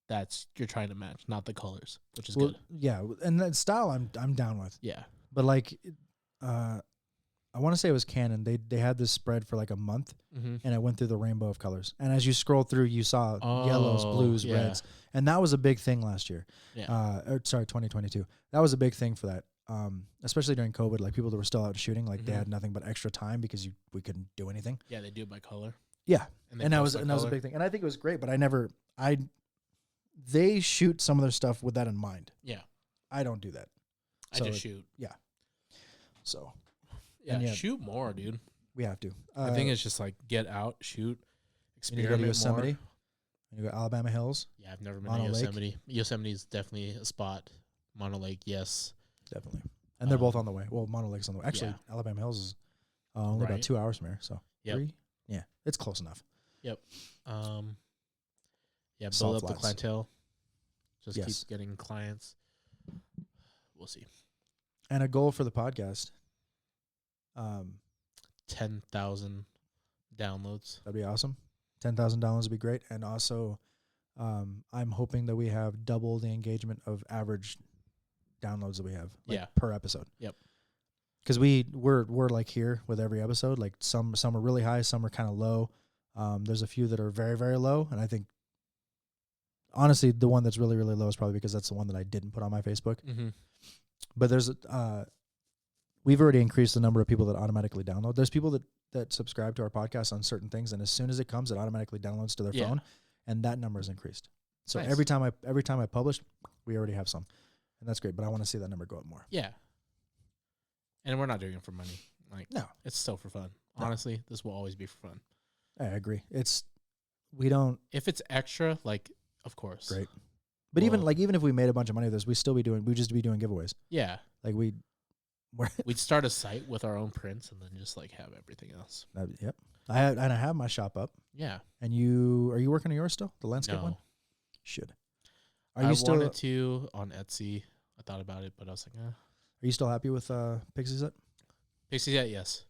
that's you're trying to match, not the colors, which is good. Yeah, and that style I'm down with. Yeah. But like, I want to say it was Canon. They had this spread for like a month, and it went through the rainbow of colors. And as you scroll through, you saw yellows, blues, reds, and that was a big thing last year. Yeah. 2022. That was a big thing for that. Especially during COVID, like people that were still out shooting, like they had nothing but extra time because we couldn't do anything. Yeah, they do it by color. Yeah, and that was a big thing, and I think it was great. But they shoot some of their stuff with that in mind. Yeah, I don't do that. I just shoot. Yeah. So. Yeah, shoot more, dude. We have to. I think it's just like get out, shoot, experiment you go to Yosemite, more. And you go Alabama Hills. Yeah, I've never been Mono to Lake. Yosemite. Yosemite is definitely a spot. Mono Lake, yes. Definitely. And they're both on the way. Well, Mono Lake's on the way. Actually, Alabama Hills is only about 2 hours from here. So 3? Yeah, it's close enough. Yep. Yeah, Salt build up flats. the clientele. Just Yes. keep getting clients. We'll see. And a goal for the podcast. 10,000 downloads. That'd be awesome. 10,000 downloads would be great. And also, I'm hoping that we have double the engagement of average downloads that we have per episode. Yep. Because we're like here with every episode. Like some are really high, some are kind of low. There's a few that are very, very low. And I think, honestly, the one that's really, really low is probably because that's the one that I didn't put on my Facebook. Mm-hmm. But there's we've already increased the number of people that automatically download. There's people that subscribe to our podcast on certain things, and as soon as it comes, it automatically downloads to their phone, and that number is increased. So nice. every time I publish, we already have some, and that's great. But I want to see that number go up more. Yeah. And we're not doing it for money. Like, no, it's still for fun. No. Honestly, this will always be for fun. I agree. We don't. If it's extra, like, of course. Great. But even if we made a bunch of money with this, we'd just be doing giveaways. Yeah. Like we'd start a site with our own prints and then just like have everything else. Yep. I have my shop up. Yeah. And are you working on yours still? The landscape one? Should. I wanted to on Etsy. I thought about it, but I was like, Are you still happy with Pixie Set? Pixie Set, yes.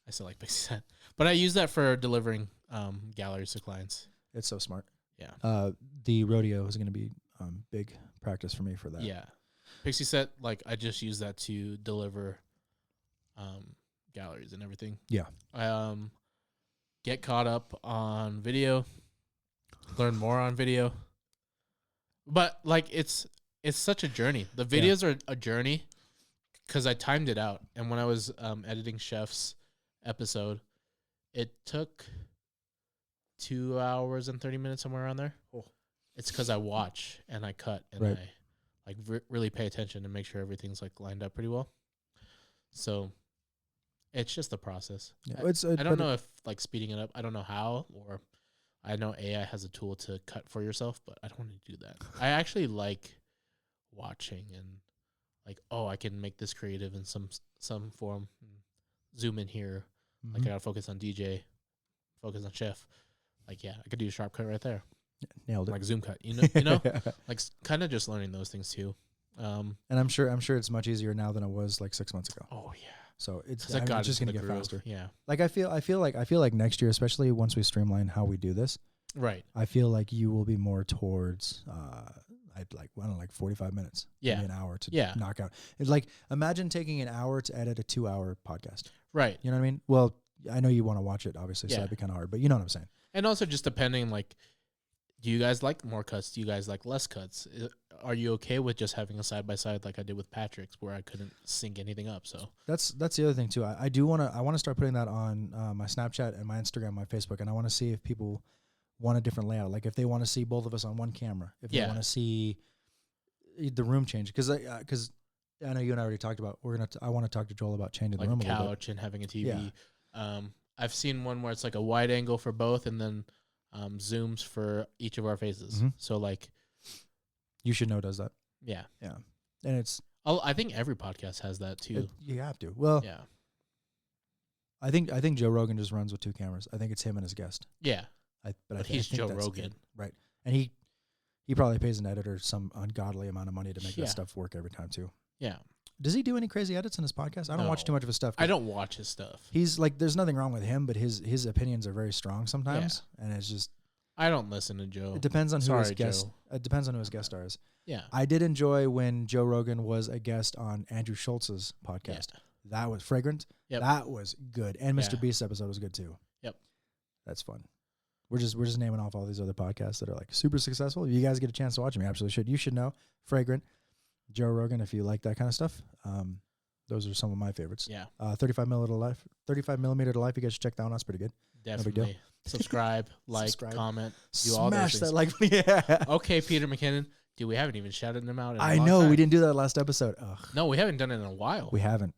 I still like Pixie Set. But I use that for delivering galleries to clients. It's so smart. Yeah. The rodeo is going to be big practice for me for that. Yeah. Pixie Set, like I just use that to deliver galleries and everything. Yeah. I get caught up on video, learn more on video. But like it's such a journey. The videos are a journey because I timed it out. And when I was editing Chef's episode, it took 2 hours and 30 minutes, somewhere around there. Oh. It's because I watch and I cut and I like really pay attention and make sure everything's like lined up pretty well. So it's just the process. Yeah, I don't know if like speeding it up, I don't know how, or I know AI has a tool to cut for yourself, but I don't want to do that. I actually like watching and like, oh, I can make this creative in some form. Zoom in here. Mm-hmm. Like I gotta focus on DJ, focus on Chef. Like, yeah, I could do a sharp cut right there. Nailed it. Like zoom cut, you know, like kind of just learning those things too. And I'm sure it's much easier now than it was like 6 months ago. Oh yeah. So it's just gonna get faster. Yeah. Like I feel like next year, especially once we streamline how we do this, right? I feel like you will be more towards I'd like 45 minutes, maybe an hour to knock out. It's like imagine taking an hour to edit a 2-hour podcast. Right. You know what I mean? Well, I know you want to watch it, obviously, so that'd be kind of hard, but you know what I'm saying. And also just depending, like, do you guys like more cuts? Do you guys like less cuts? Are you okay with just having a side-by-side like I did with Patrick's where I couldn't sync anything up? So that's the other thing too. I want to start putting that on my Snapchat and my Instagram, my Facebook, and I want to see if people want a different layout. Like if they want to see both of us on one camera, if they want to see the room change, because I know you and I already talked about I want to talk to Joel about changing like the room a a little bit. couch and having a TV. I've seen one where it's like a wide angle for both, and then zooms for each of our faces. Mm-hmm. So like, You Should Know does that. yeah, And it's I think every podcast has that too. you have to. Well, yeah, I think Joe Rogan just runs with 2 cameras. I think it's him and his guest. Yeah. But He's think Joe that's Rogan. good. Right. And he probably pays an editor some ungodly amount of money to make that stuff work every time too. Yeah. Does he do any crazy edits in his podcast? I don't watch too much of his stuff. I don't watch his stuff. He's like, there's nothing wrong with him, but his opinions are very strong sometimes, and it's just. I don't listen to Joe. It depends on who his guest. It depends on who his guest star is. Yeah. I did enjoy when Joe Rogan was a guest on Andrew Schultz's podcast. Yeah. That was Fragrant. Yep. That was good, and Mr. Beast's episode was good too. Yep. That's fun. We're just naming off all these other podcasts that are like super successful. If you guys get a chance to watch them, you absolutely should. You should know Fragrant, Joe Rogan, if you like that kind of stuff. Those are some of my favorites. Yeah. 35 millimeter to life. You guys should check that one out. That's pretty good. Definitely. Subscribe, like, comment, do all those Smash things. that like. Yeah. Okay, Peter McKinnon. Dude, we haven't even shouted him out in a long know. time. We didn't do that last episode. Ugh. No, we haven't done it in a while. We haven't.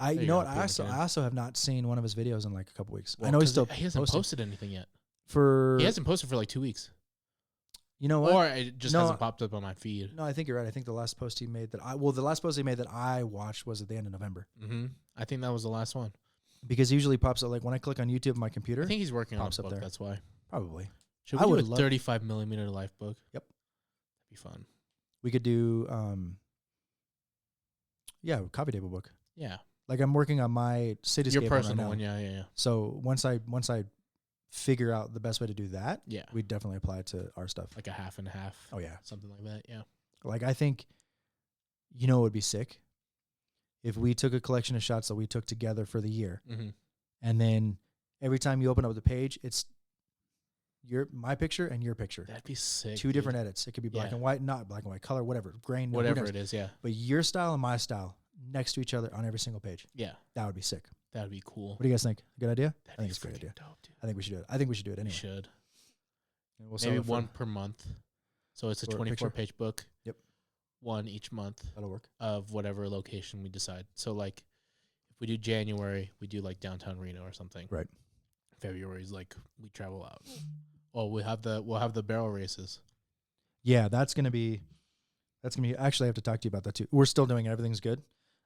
You know what? I Peter also have not seen one of his videos in like a couple weeks. Well, I know he hasn't posted anything yet. He hasn't posted for like 2 weeks. You know what? Or it just hasn't popped up on my feed. No, I think you're right. I think the last post he made that I watched was at the end of November. Mm-hmm. I think that was the last one. Because he usually pops up like when I click on YouTube on my computer. I think he's working on a book. There. That's why. Probably. Should we do a 35 millimeter life book? Yep. That'd be fun. We could do coffee table book. Yeah. Like I'm working on my cityscape. Your personal one right one, yeah. So once I figure out the best way to do that, yeah, we'd definitely apply it to our stuff. Like a half and a half. Oh yeah. Something like that, yeah. Like I think, it would be sick if we took a collection of shots that we took together for the year, and then every time you open up the page, it's my picture and your picture. That'd be sick. 2 different edits. It could be black and white, not black and white, color, whatever, grain, whatever it is. Yeah. But your style and my style next to each other on every single page. Yeah. That would be sick. That would be cool. What do you guys think? A good idea? That'd I think it's a great idea. Dope, dude. I think we should do it. I think we should do it anyway. We should. We'll maybe one per month. So it's a 24-page book. Yep. One each month. That'll work. Of whatever location we decide. So like, if we do January, we do like downtown Reno or something. Right. February is like we travel out. Oh, we'll have the barrel races. Yeah, that's gonna be. Actually, I have to talk to you about that too. We're still doing it. Everything's good.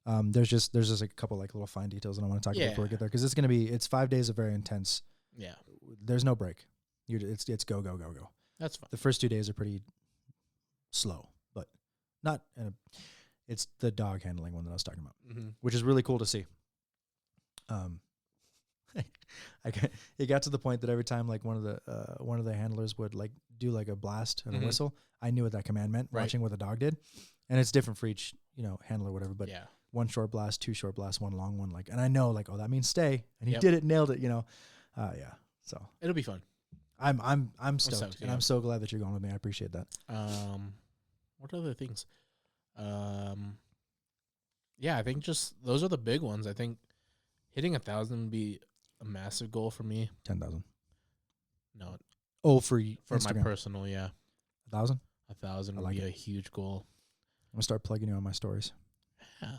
There's just a couple like little fine details that I want to talk about before we get there because it's 5 days of very intense. Yeah. There's no break. It's go. That's fine. The first 2 days are pretty slow, but not. It's the dog handling one that I was talking about, which is really cool to see. It got to the point that every time like one of the handlers would like do like a blast and a whistle, I knew what that command meant. Right. Watching what the dog did, and it's different for each handler or whatever. But yeah. 1 short blast, 2 short blasts, 1 long one. Like, and I know like, oh, that means stay, and he did it, nailed it. Yeah. So it'll be fun. I'm stoked, and I'm so glad that you're going with me. I appreciate that. What other things? Yeah, I think just those are the big ones. I think hitting 1,000 would be a massive goal for me. 10,000. No. Oh, for Instagram. My personal, yeah. 1,000. 1,000 would be a huge goal. I'm gonna start plugging you on my stories. Yeah.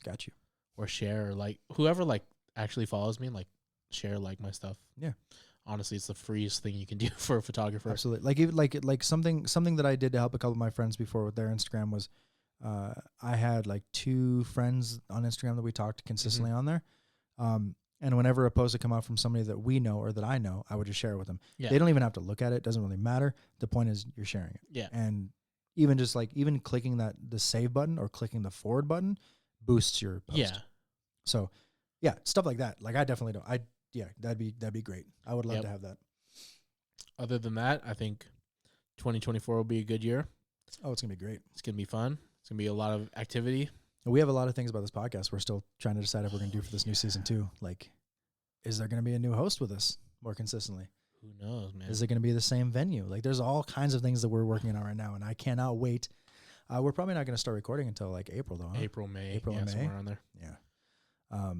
Got you. Or share, or like whoever like actually follows me, like share like my stuff. Yeah. Honestly, it's the freest thing you can do for a photographer. Absolutely. Like even like something that I did to help a couple of my friends before with their Instagram was, I had like 2 friends on Instagram that we talked consistently on there. And whenever a post would come out from somebody that we know or that I know, I would just share it with them. Yeah. They don't even have to look at it. It doesn't really matter. The point is you're sharing it. Yeah. And even just like clicking the save button or clicking the forward button boosts your post. Yeah. So yeah, stuff like that. Like I definitely don't. That'd be great. I would love to have that. Other than that, I think 2024 will be a good year. Oh, it's gonna be great. It's gonna be fun. It's gonna be a lot of activity. We have a lot of things about this podcast we're still trying to decide if we're going to do for this new season too. Like, is there going to be a new host with us more consistently? Who knows, man? Is it going to be the same venue? Like, there's all kinds of things that we're working on right now, and I cannot wait. We're probably not going to start recording until like April, though. Huh? April, May, somewhere around there. Yeah.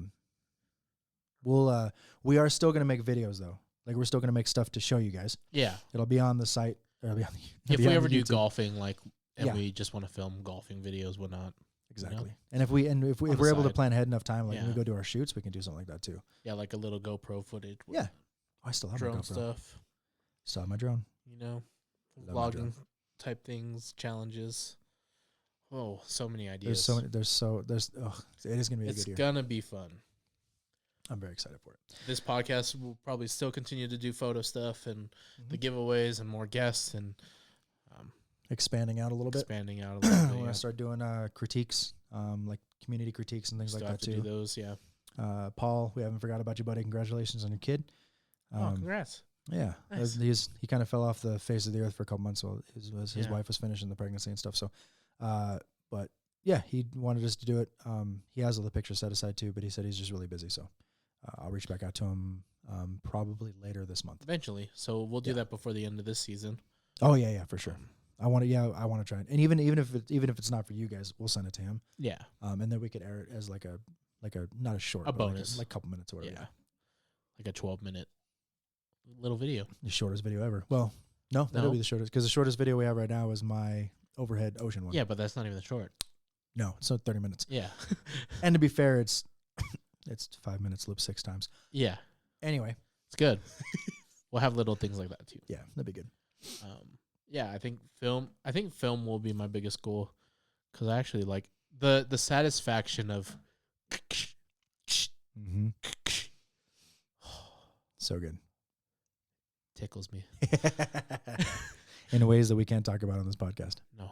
We are still going to make videos though. Like, we're still going to make stuff to show you guys. Yeah. It'll be on the site. It'll be on the. If we ever do golfing, like, and we just want to film golfing videos, whatnot. Exactly. You know? And if we're able to plan ahead enough time, like when we go do our shoots, we can do something like that too. Yeah, like a little GoPro footage. Yeah. I still have my drone GoPro. Stuff. Still have my drone. You know, vlogging type things, challenges. Oh, so many ideas. It is gonna be a good year. It's gonna be fun. I'm very excited for it. This podcast will probably still continue to do photo stuff and the giveaways and more guests and Expanding out a little bit. I want to start doing critiques, like community critiques and things like that too. Do those, yeah. Paul, we haven't forgot about you, buddy. Congratulations on your kid. Congrats. Yeah, Nice. he kind of fell off the face of the earth for a couple months while his wife was finishing the pregnancy and stuff. So, but yeah, he wanted us to do it. He has all the pictures set aside too, but he said he's just really busy. So, I'll reach back out to him probably later this month. Eventually, so we'll do that before the end of this season. Oh yeah, for sure. I want to try it, and even if it's not for you guys, we'll send it to him. Yeah. And then we could air it as like a not a short, a bonus, like a couple minutes or whatever. Yeah. Like a 12-minute little video. The shortest video ever. Well, no, that'll be the shortest because the shortest video we have right now is my overhead ocean one. Yeah, but that's not even short. No, it's 30 minutes. Yeah. And to be fair, it's 5 minutes loop 6 times. Yeah. Anyway, it's good. We'll have little things like that too. Yeah, that'd be good. Yeah, I think film will be my biggest goal because I actually like the satisfaction of. Mm-hmm. So good. Tickles me. In ways that we can't talk about on this podcast. No.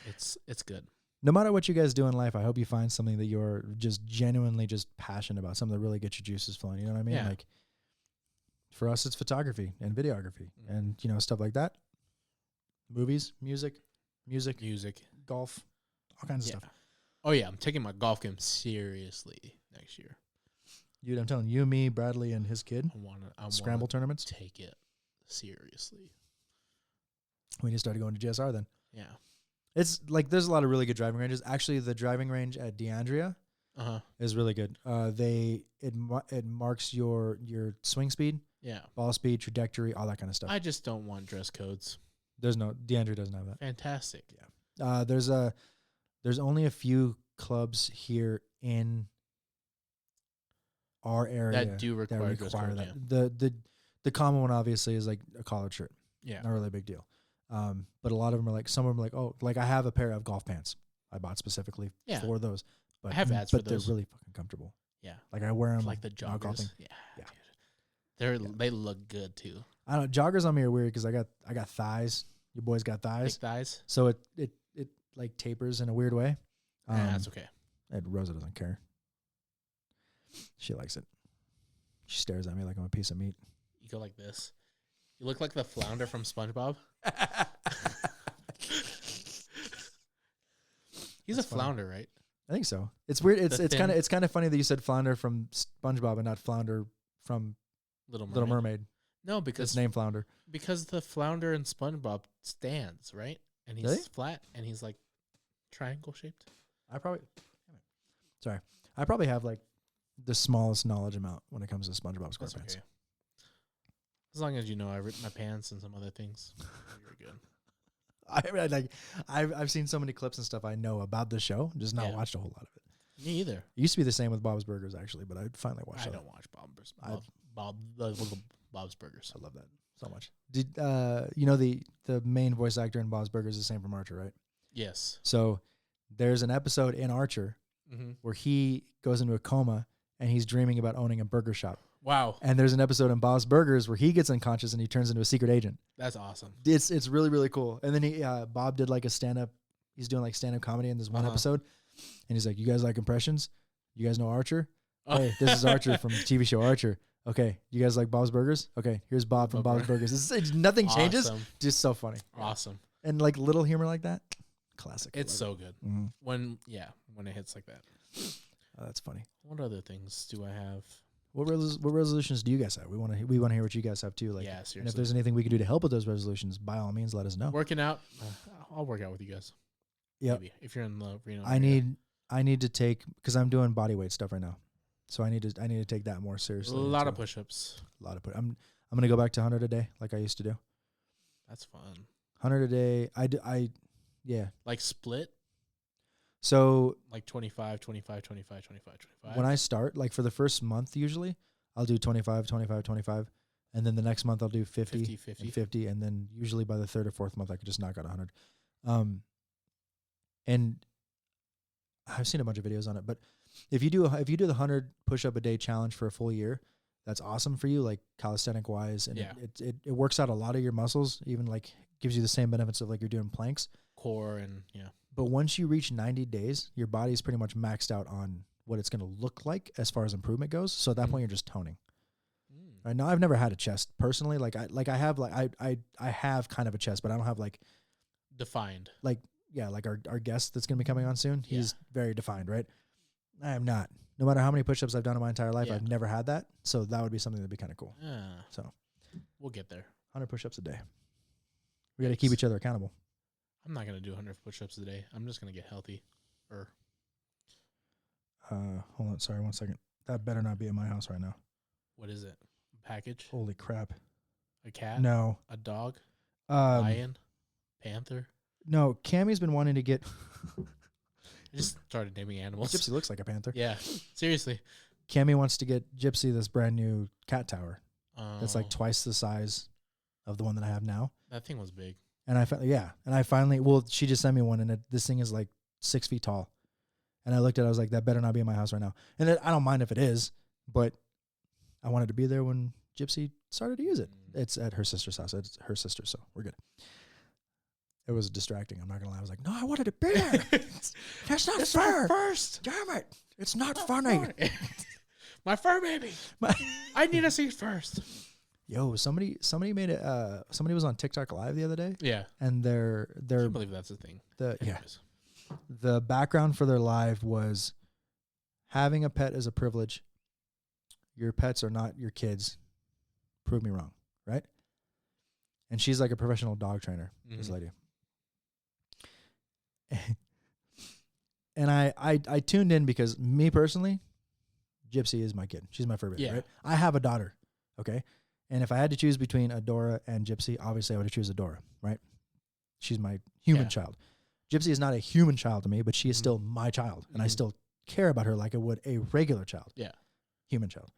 It's good. No matter what you guys do in life, I hope you find something that you're just genuinely just passionate about, something that really gets your juices flowing. You know what I mean? Yeah. Like for us, it's photography and videography and, stuff like that. Movies, music, golf, all kinds of stuff. Oh yeah, I'm taking my golf game seriously next year. Dude, I'm telling you, me, Bradley, and his kid. I Scramble tournaments. Take it seriously. We need to start going to GSR then. Yeah. It's like there's a lot of really good driving ranges. Actually, the driving range at DeAndrea is really good. It marks your swing speed, ball speed, trajectory, all that kind of stuff. I just don't want dress codes. DeAndrea doesn't have that. Fantastic. Yeah. There's only a few clubs here in our area that do require dress code, that. The common one obviously is like a collared shirt. Yeah. Not really a big deal. But a lot of them are like, some of them are like, oh, like I have a pair of golf pants I bought specifically for those. But I have ads for those. They're really fucking comfortable. Yeah. Like I wear them like the joggers. Golfing. Yeah. They look good too. I don't know. Joggers on me are weird because I got thighs. Your boy's got thighs. Thick thighs. So it like tapers in a weird way. That's okay. And Rosa doesn't care. She likes it. She stares at me like I'm a piece of meat. You go like this. You look like the flounder from SpongeBob. He's That's a flounder, funny. Right? I think so. It's weird. It's kind of funny that you said flounder from SpongeBob and not flounder from Little Mermaid. No, because it's named Flounder. Because the flounder in SpongeBob stands, right? And he's flat and he's like triangle shaped. I probably have like the smallest knowledge amount when it comes to SpongeBob SquarePants. Okay. As long as you know I ripped my pants and some other things, you're good. I've seen so many clips and stuff I know about the show, just not watched a whole lot of it. Me either. It used to be the same with Bob's Burgers actually, but I finally watched it. I don't watch Bob's Burgers. I love that so much. Did the main voice actor in Bob's Burgers is the same from Archer, right? Yes. So there's an episode in Archer where he goes into a coma and he's dreaming about owning a burger shop. Wow. And there's an episode in Bob's Burgers where he gets unconscious and he turns into a secret agent. That's awesome. It's really, really cool. And then Bob did like a stand-up. He's doing like stand-up comedy in this one episode. And he's like, you guys like impressions? You guys know Archer? Hey, this is Archer from the TV show Archer. Okay, you guys like Bob's Burgers? Okay, here's Bob from Bob's Burgers. Nothing changes. Just so funny. Awesome. And like little humor like that. Classic. It's so good. Mm-hmm. When it hits like that. Oh, that's funny. What other things do I have? What resolutions do you guys have? We want to hear what you guys have too. Like, seriously. And if there's anything we can do to help with those resolutions, by all means, let us know. Working out, I'll work out with you guys. Yeah. If you're in the Reno. I need to take because I'm doing body weight stuff right now, so I need to take that more seriously. A lot of push-ups. I'm gonna go back to 100 a day like I used to do. That's fun. 100 a day. Yeah. Like split. So like 25, 25, 25, 25, 25. When I start, like for the first month, usually I'll do 25, 25, 25. And then the next month I'll do 50, 50. And then usually by the third or fourth month, I could just knock out 100. And I've seen a bunch of videos on it, but if you do the 100 push-up a day challenge for a full year, that's awesome for you, like calisthenic wise, and it works out a lot of your muscles, even like gives you the same benefits of like you're doing planks, core, and But once you reach 90 days, your body's pretty much maxed out on what it's going to look like as far as improvement goes. So at that point, you're just toning. Right now, I've never had a chest personally. I have kind of a chest, but I don't have like defined. Like our guest that's going to be coming on soon. He's very defined, right? I am not. No matter how many push-ups I've done in my entire life, I've never had that. So that would be something that'd be kind of cool. So we'll get there. 100 push-ups a day. We got to keep each other accountable. I'm not gonna do 100 push-ups a day. I'm just gonna get healthy. Hold on, sorry, 1 second. That better not be in my house right now. What is it? A package? Holy crap! A cat? No. A dog? Lion? Panther? No. Cammy's been wanting to get. I just started naming animals. Gypsy looks like a panther. Yeah, seriously. Cammy wants to get Gypsy this brand new cat tower. That's like Oh, twice the size of the one that I have now. that thing was big. And I finally, well, she just sent me one, and this thing is like 6 feet tall. And I looked at it, I was like, that better not be in my house right now. And I don't mind if it is, but I wanted to be there when Gypsy started to use it. It's at her sister's house. It's her sister, so we're good. It was distracting. I'm not gonna lie. I was like, no, I wanted it bigger. That's not fair. First. Damn it. It's not funny. My fur baby. I need to see first. Yo, somebody made it. Somebody was on TikTok Live the other day. Yeah. And I can't believe that's a thing. The background for their live was having a pet is a privilege. Your pets are not your kids. Prove me wrong, right? And she's like a professional dog trainer, this lady. And I tuned in because me personally, Gypsy is my kid. She's my fur baby, right? I have a daughter, okay? And if I had to choose between Adora and Gypsy, obviously I would choose Adora, right? She's my human child. Gypsy is not a human child to me, but she is still my child. And I still care about her like I would a regular child. Yeah. Human child.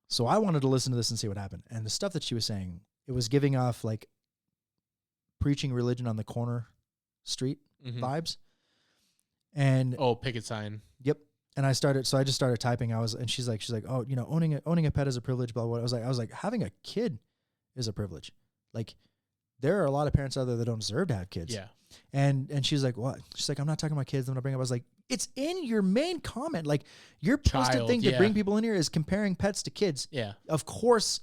So I wanted to listen to this and see what happened. And the stuff that she was saying, it was giving off like preaching religion on the corner street vibes. And picket sign. Yep. And I just started typing. And she's like, oh, you know, owning a pet is a privilege, blah, blah, blah. I was like, having a kid is a privilege. Like, there are a lot of parents out there that don't deserve to have kids. Yeah. And she's like, what? She's like, I'm not talking about kids. I'm gonna bring up. I was like, it's in your main comment. Like, your posted thing to bring people in here is comparing pets to kids. Yeah. Of course,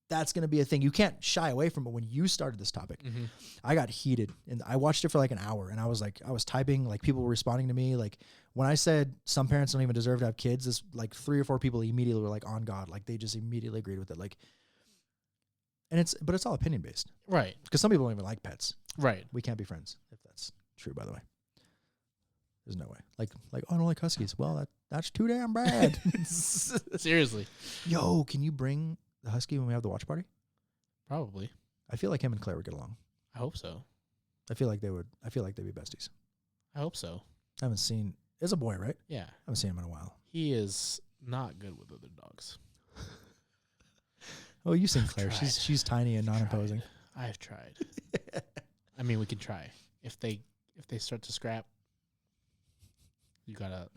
that's gonna be a thing. You can't shy away from it. When you started this topic, I got heated, and I watched it for like an hour. And I was typing, like people were responding to me. Like when I said some parents don't even deserve to have kids, this like 3 or 4 people immediately were like on God. Like they just immediately agreed with it. Like. But it's all opinion based. Right. Because some people don't even like pets. Right. We can't be friends if that's true, by the way. There's no way. Like oh, I don't like huskies. Well, that's too damn bad. Seriously. Yo, can you bring the husky when we have the watch party? Probably. I feel like him and Claire would get along. I hope so. I feel like they'd be besties. I hope so. I haven't seen, it's a boy, right? Yeah. I haven't seen him in a while. He is not good with other dogs. Oh, you've seen Claire. She's tiny and non-imposing. I've tried. I mean, we can try. If they start to scrap, you gotta.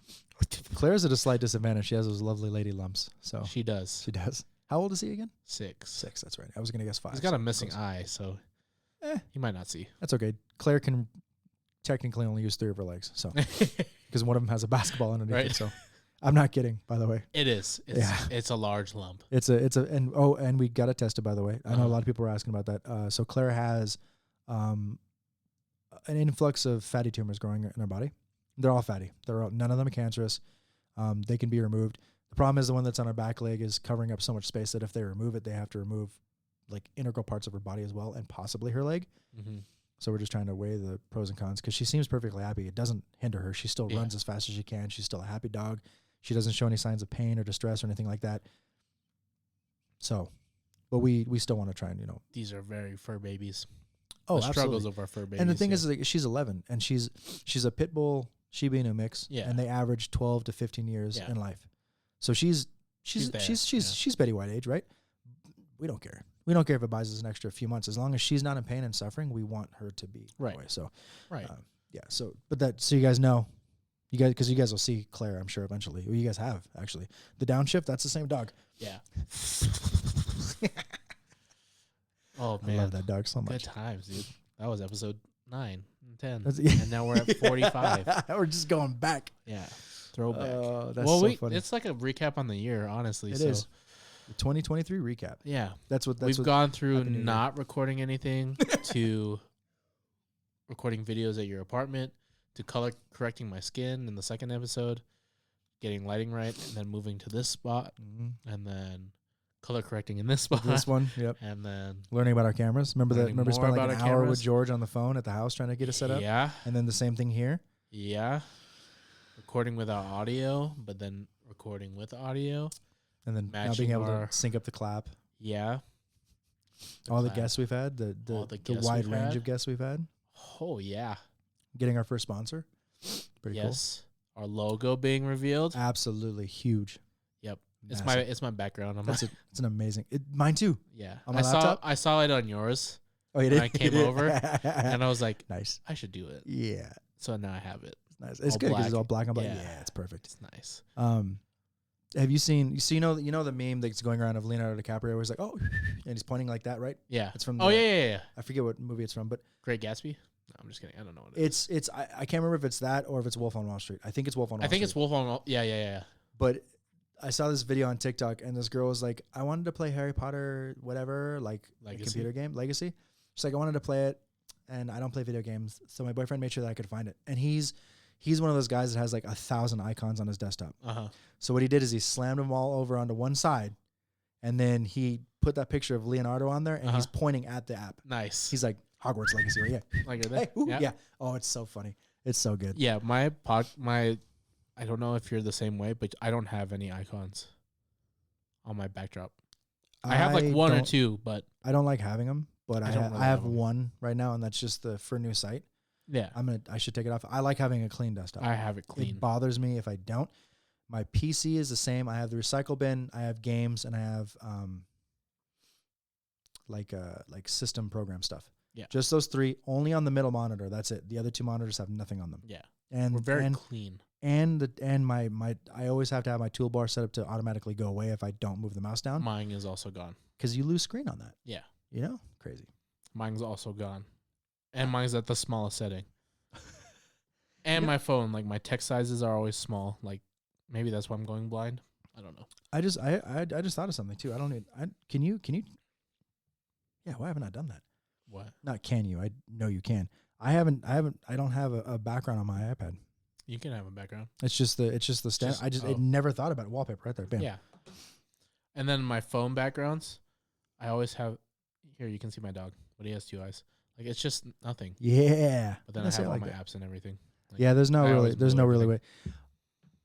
Claire's at a slight disadvantage. She has those lovely lady lumps. So She does. She does. How old is he again? 6. 6. That's right. I was gonna guess 5. He's got a missing eye, so he might not see. That's okay. Claire can technically only use 3 of her legs, so because one of them has a basketball underneath it. So I'm not kidding, by the way. It is. It's a large lump. And we got it tested, by the way. I know a lot of people were asking about that. So Claire has an influx of fatty tumors growing in her body. They're all fatty. None of them are cancerous. They can be removed. The problem is the one that's on her back leg is covering up so much space that if they remove it, they have to remove like integral parts of her body as well, and possibly her leg. So we're just trying to weigh the pros and cons because she seems perfectly happy. It doesn't hinder her. She still runs as fast as she can. She's still a happy dog. She doesn't show any signs of pain or distress or anything like that. So, but we still want to try and, you know. These are very fur babies. Oh, the struggles of our fur babies. And the thing is, like, she's 11, and she's a pit bull Shiba Inu mix, and they average 12 to 15 years in life. So she's Betty White age, right? We don't care. We don't care if it buys us an extra few months. As long as she's not in pain and suffering, we want her to be right. That way. So, right. So you guys know, You guys, because you guys will see Claire, I'm sure, eventually. Well, you guys have, actually. The downshift, that's the same dog. Yeah. Oh, man. I love that dog so much. Good times, dude. That was episode 9 and 10. Yeah. And now we're at 45. We're just going back. Yeah. Throwback. That's so funny. It's like a recap on the year, honestly. It is. The 2023 recap. Yeah. We've gone through not recording anything to recording videos at your apartment to color correcting my skin in the second episode, getting lighting right, and then moving to this spot, and then color correcting in this spot. This one, yep. And then learning about our cameras. Remember spending like an hour cameras? with George on the phone at the house trying to get it set up? Yeah. And then the same thing here? Yeah. Recording without audio, but then recording with audio. And then now Matching being able to sync up the clap. Yeah. All the guests we've had, the wide range of guests we've had. Oh, yeah. Getting our first sponsor. Pretty cool. Yes. Our logo being revealed. Absolutely huge. Yep. Massive. It's my background. It's an amazing. Mine too. Yeah. On my laptop? I saw it on yours. Oh, you did? When I came over, and I was like, nice. I should do it. Yeah. So now I have it. It's nice. It's good because it's all black and black. Yeah, it's perfect. It's nice. Have you seen? You know the meme that's going around of Leonardo DiCaprio where he's like, oh, and he's pointing like that, right? Yeah. It's from. Yeah. I forget what movie it's from, but Great Gatsby. No, I'm just kidding. I don't know what it is. It's. I can't remember if it's that or if it's Wolf on Wall Street. I think it's Wolf on Wall Street. I think it's Wolf on Wall. Yeah. But I saw this video on TikTok, and this girl was like, I wanted to play Harry Potter, whatever, like a computer game, Legacy. She's like, I wanted to play it, and I don't play video games, so my boyfriend made sure that I could find it. And he's one of those guys that has like 1,000 icons on his desktop. So what he did is he slammed them all over onto one side, and then he put that picture of Leonardo on there, and he's pointing at the app. Nice. He's like, Hogwarts Legacy, right? Yeah. Like hey, yeah. Oh, it's so funny. It's so good. Yeah, I don't know if you're the same way, but I don't have any icons on my backdrop. I have like one or two, but I don't like having them. But I have them. one right now, and that's just for a new site. Yeah, I should take it off. I like having a clean desktop. I have it clean. It bothers me if I don't. My PC is the same. I have the recycle bin. I have games, and I have like system program stuff. Yeah, just those three. Only on the middle monitor. That's it. The other two monitors have nothing on them. Yeah, and we're very clean. And my I always have to have my toolbar set up to automatically go away if I don't move the mouse down. Mine is also gone because you lose screen on that. Yeah, crazy. Mine's also gone, and mine's at the smallest setting. And my phone, like my text sizes are always small. Like maybe that's why I'm going blind. I don't know. I just thought of something too. Can you? Yeah, why haven't I done that? What? Not can you? I know you can. I don't have a background on my iPad. You can have a background. It's just the stand. I never thought about it. Wallpaper right there. Bam. Yeah. And then my phone backgrounds, I always have. Here you can see my dog, but he has 2 eyes. Like it's just nothing. Yeah. But then I have all my apps and everything. Like, yeah. There's no really way.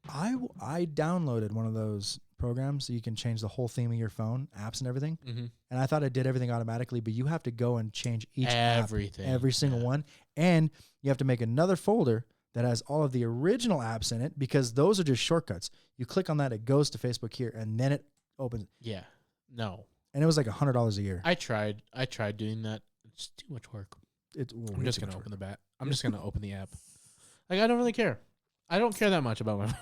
I downloaded one of those programs so you can change the whole theme of your phone, apps and everything. Mm-hmm. And I thought I did everything automatically, but you have to go and change each everything, app, every single one, and you have to make another folder that has all of the original apps in it because those are just shortcuts. You click on that, it goes to Facebook here, and then it opens. Yeah. No. And it was like $100 a year. I tried doing that. It's too much work. I'm just gonna open I'm just gonna open the app. Like I don't really care. I don't care that much about my phone.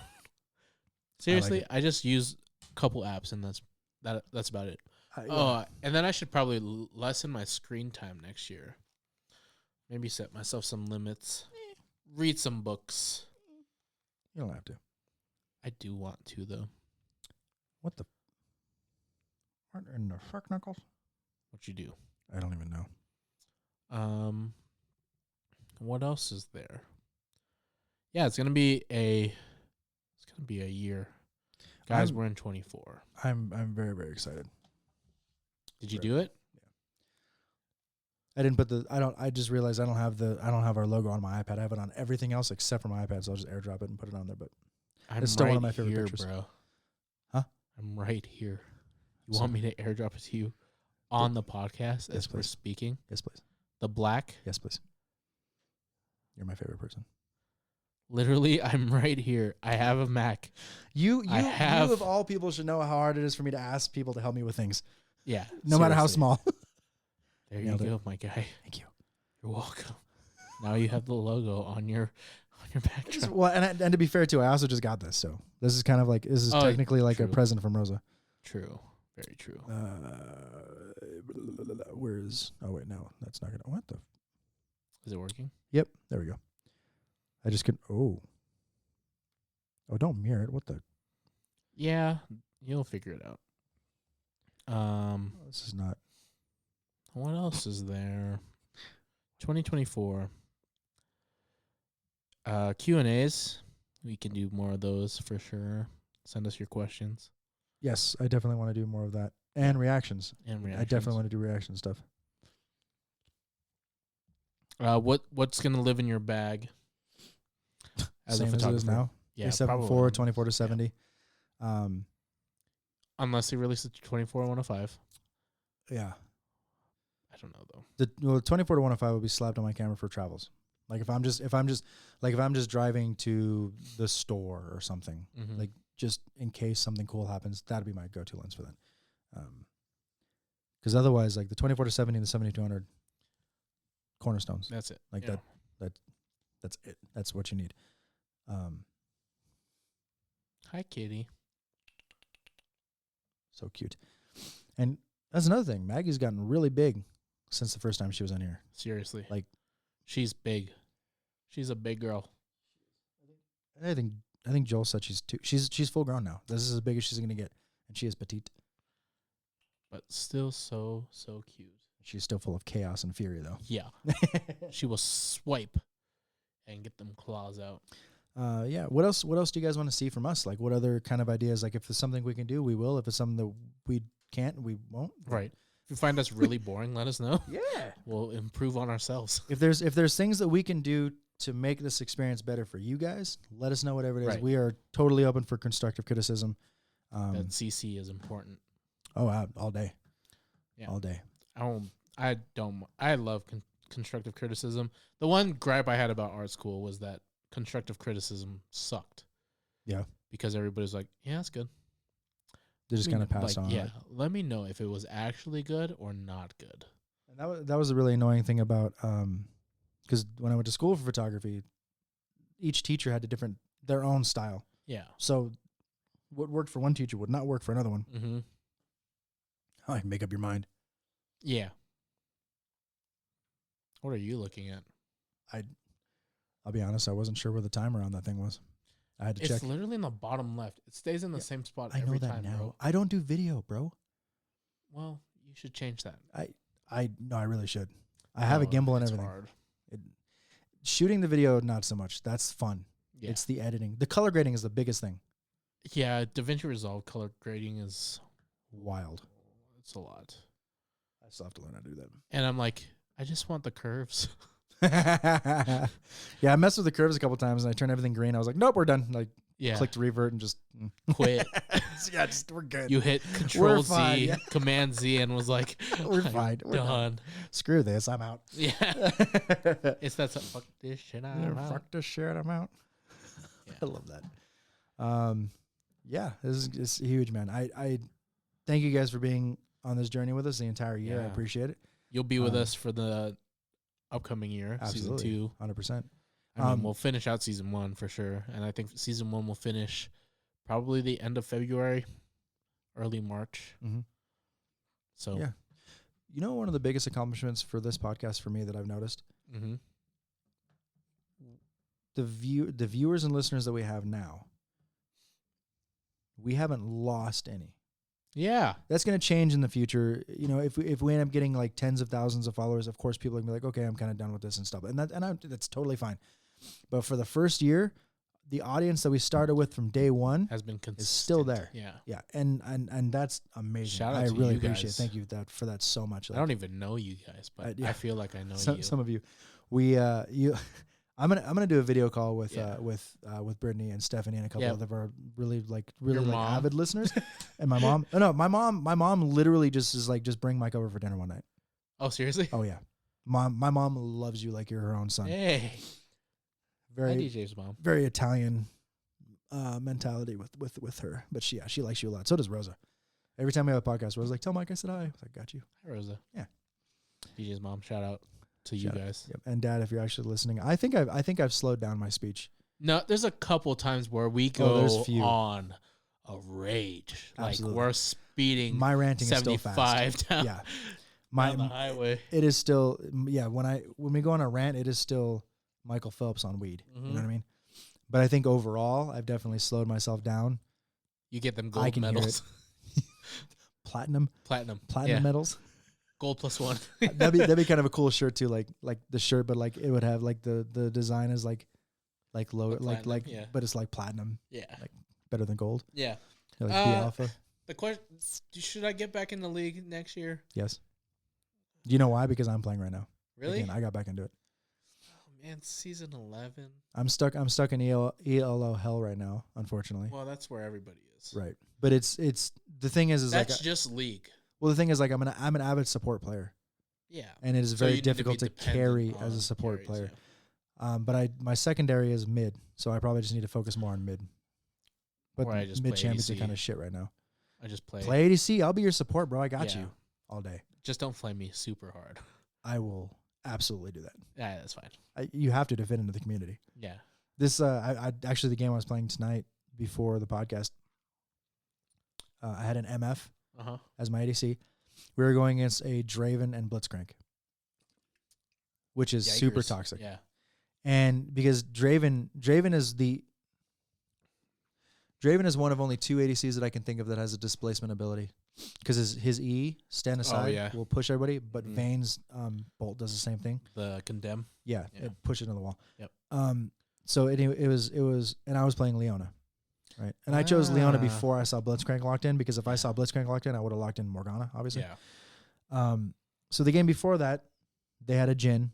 Seriously, I just use a couple apps and that's about it. And then I should probably lessen my screen time next year. Maybe set myself some limits. Read some books. You don't have to. I do want to though. What the? Aren't in the fuck knuckles? What you do? I don't even know. What else is there? Yeah, it's gonna be a year. Guys, we're in 24. I'm very, very excited. Did you do it? Yeah. I didn't put I just realized I don't have our logo on my iPad. I have it on everything else except for my iPad, so I'll just airdrop it and put it on there. But it's still one of my favorite pictures. Bro. Huh? I'm right here. You want me to airdrop it to you on the podcast as we're speaking? Yes, please. The black? Yes, please. You're my favorite person. Literally, I'm right here. I have a Mac. You of all people should know how hard it is for me to ask people to help me with things. Yeah. No matter how small. There you go, my guy. Thank you. You're welcome. Now you have the logo on your on your backdrop. Well, and to be fair too, I also just got this, so this is kind of like technically like a true. present from Rosa. True, very true. Where is? Oh wait, no, that's not gonna. What the? Is it working? Yep, there we go. I just could. Oh, don't mirror it. What the? Yeah, you'll figure it out. This is not. What else is there? 2024. Q&As. We can do more of those for sure. Send us your questions. Yes, I definitely want to do more of that and reactions. And reactions. I definitely want to do reaction stuff. What's gonna live in your bag? As Same a photographer as it is now. Yeah, 374, 24 to 70. Yeah. Unless they release it to 24 or 105. Yeah. I don't know though. The 24 to 105 will be slapped on my camera for travels. Like if I'm just driving to the store or something, Mm-hmm. like just in case something cool happens, that'd be my go-to lens for that. Because otherwise, like the 24 to 70 and the 70-200 cornerstones. That's it. Like that's it. That's what you need. Hi, kitty. So cute. And that's another thing. Maggie's gotten really big since the first time she was on here. Seriously. Like, she's big. She's a big girl. I think Joel said she's full grown now. This is as big as she's gonna get, and she is petite. But still so cute. She's still full of chaos and fury, though. Yeah. She will swipe and get them claws out. Yeah. What else do you guys want to see from us? Like, what other kind of ideas? Like, if there's something we can do, we will. If it's something that we can't, we won't. Right. If you find us really boring, let us know. Yeah. We'll improve on ourselves. If there's things that we can do to make this experience better for you guys, let us know whatever it is. Right. We are totally open for constructive criticism. That CC is important. Oh, all day. Yeah. All day. I love constructive criticism. The one gripe I had about art school was that constructive criticism sucked. Yeah. Because everybody's like, yeah, that's good. They just kind of pass on. Yeah. Right? Let me know if it was actually good or not good. And that was a really annoying thing about because when I went to school for photography, each teacher had their own style. Yeah. So what worked for one teacher would not work for another one. Mm-hmm. Make up your mind. Yeah. What are you looking at? I'll be honest, I wasn't sure where the timer on that thing was. I had to check. It's literally in the bottom left. It stays in the same spot every time, bro. I don't do video, bro. Well, you should change that. No, I really should. I have a gimbal and everything. Hard. Shooting the video, not so much. That's fun. Yeah. It's the editing. The color grading is the biggest thing. Yeah, DaVinci Resolve color grading is Wild. It's a lot. I still have to learn how to do that. And I'm like, I just want the curves. Yeah, I messed with the curves a couple times and I turned everything green. I was like, nope, we're done. Like, clicked revert and just quit. Yeah, we're good. You hit Control Z, fine, yeah. Command Z, and was like, we're fine. We're done. Screw this. I'm out. Yeah. It's that fuck this shit. Fuck this shit. I'm out. Yeah. I love that. Yeah, this is huge, man. I thank you guys for being on this journey with us the entire year. I Yeah. appreciate it. You'll be with us for the upcoming year, Absolutely. season 2. 100%. I mean, we'll finish out season 1 for sure. And I think season 1 will finish probably the end of February, early March. Mm-hmm. So, yeah. You know, one of the biggest accomplishments for this podcast for me that I've noticed, mm-hmm. the viewers and listeners that we have now, we haven't lost any. Yeah. That's going to change in the future. You know, if we end up getting like tens of thousands of followers, of course, people are going to be like, okay, I'm kind of done with this and stuff. And that's totally fine. But for the first year, the audience that we started with from day one has been consistent. is still there. Yeah. Yeah. And that's amazing. Shout out I to really you appreciate guys. it. Thank you for that so much. I don't even know you guys, but yeah. I feel like I know you. Some of you. I'm gonna do a video call with Brittany and Stephanie and a couple of our really avid listeners, and my mom. Oh no, my mom literally just is like, just bring Mike over for dinner one night. Oh, seriously? Oh yeah, my mom loves you like you're her own son. Hey, very hi, DJ's mom. Very Italian mentality with her, but she likes you a lot. So does Rosa. Every time we have a podcast, Rosa's like, "Tell Mike I said hi." I was like, "Got you." Hi, Rosa. Yeah. DJ's mom. Shout out. to you guys. Yep. And Dad, if you're actually listening, I think I've slowed down my speech. No, there's a couple times where we go on a rage. Absolutely. Like we're speeding. My ranting is still 75 fast. down, Yeah. down the highway. It is still, yeah, when we go on a rant, it is still Michael Phelps on weed. You know what I mean? But I think overall, I've definitely slowed myself down. You get them gold medals. Platinum yeah. medals. Gold +1. that'd be kind of a cool shirt too, like the shirt, but like it would have like the design is like low, like yeah. but it's like platinum. Yeah. Like better than gold. Yeah. Like B alpha. The question: should I get back in the league next year? Yes. Do you know why? Because I'm playing right now. Really? Again, I got back into it. Oh man, season 11. I'm stuck in ELO hell right now, unfortunately. Well, that's where everybody is. Right. But it's the thing is that's like just league. Well, the thing is like I'm an avid support player. Yeah. And it is very difficult to carry as a support player. Yeah. But my secondary is mid, so I probably just need to focus more on mid. But mid champions are kind of shit right now. I just play ADC. I'll be your support, bro. I got you all day. Just don't flame me super hard. I will absolutely do that. Yeah, that's fine. You have to fit into the community. Yeah. This I actually the game I was playing tonight before the podcast. I had an MF as my ADC. We were going against a Draven and Blitzcrank, which is super toxic. Yeah. And because Draven is one of only 2 ADCs that I can think of that has a displacement ability. Because his E, stand aside, will push everybody, but Vayne's bolt does the same thing. The condemn. Yeah, it pushes into the wall. Yep. So it was, and I was playing Leona, right? And I chose Leona before I saw Blitzcrank locked in, because if I saw Blitzcrank locked in, I would have locked in Morgana, obviously. Yeah. So the game before that, they had a Jhin.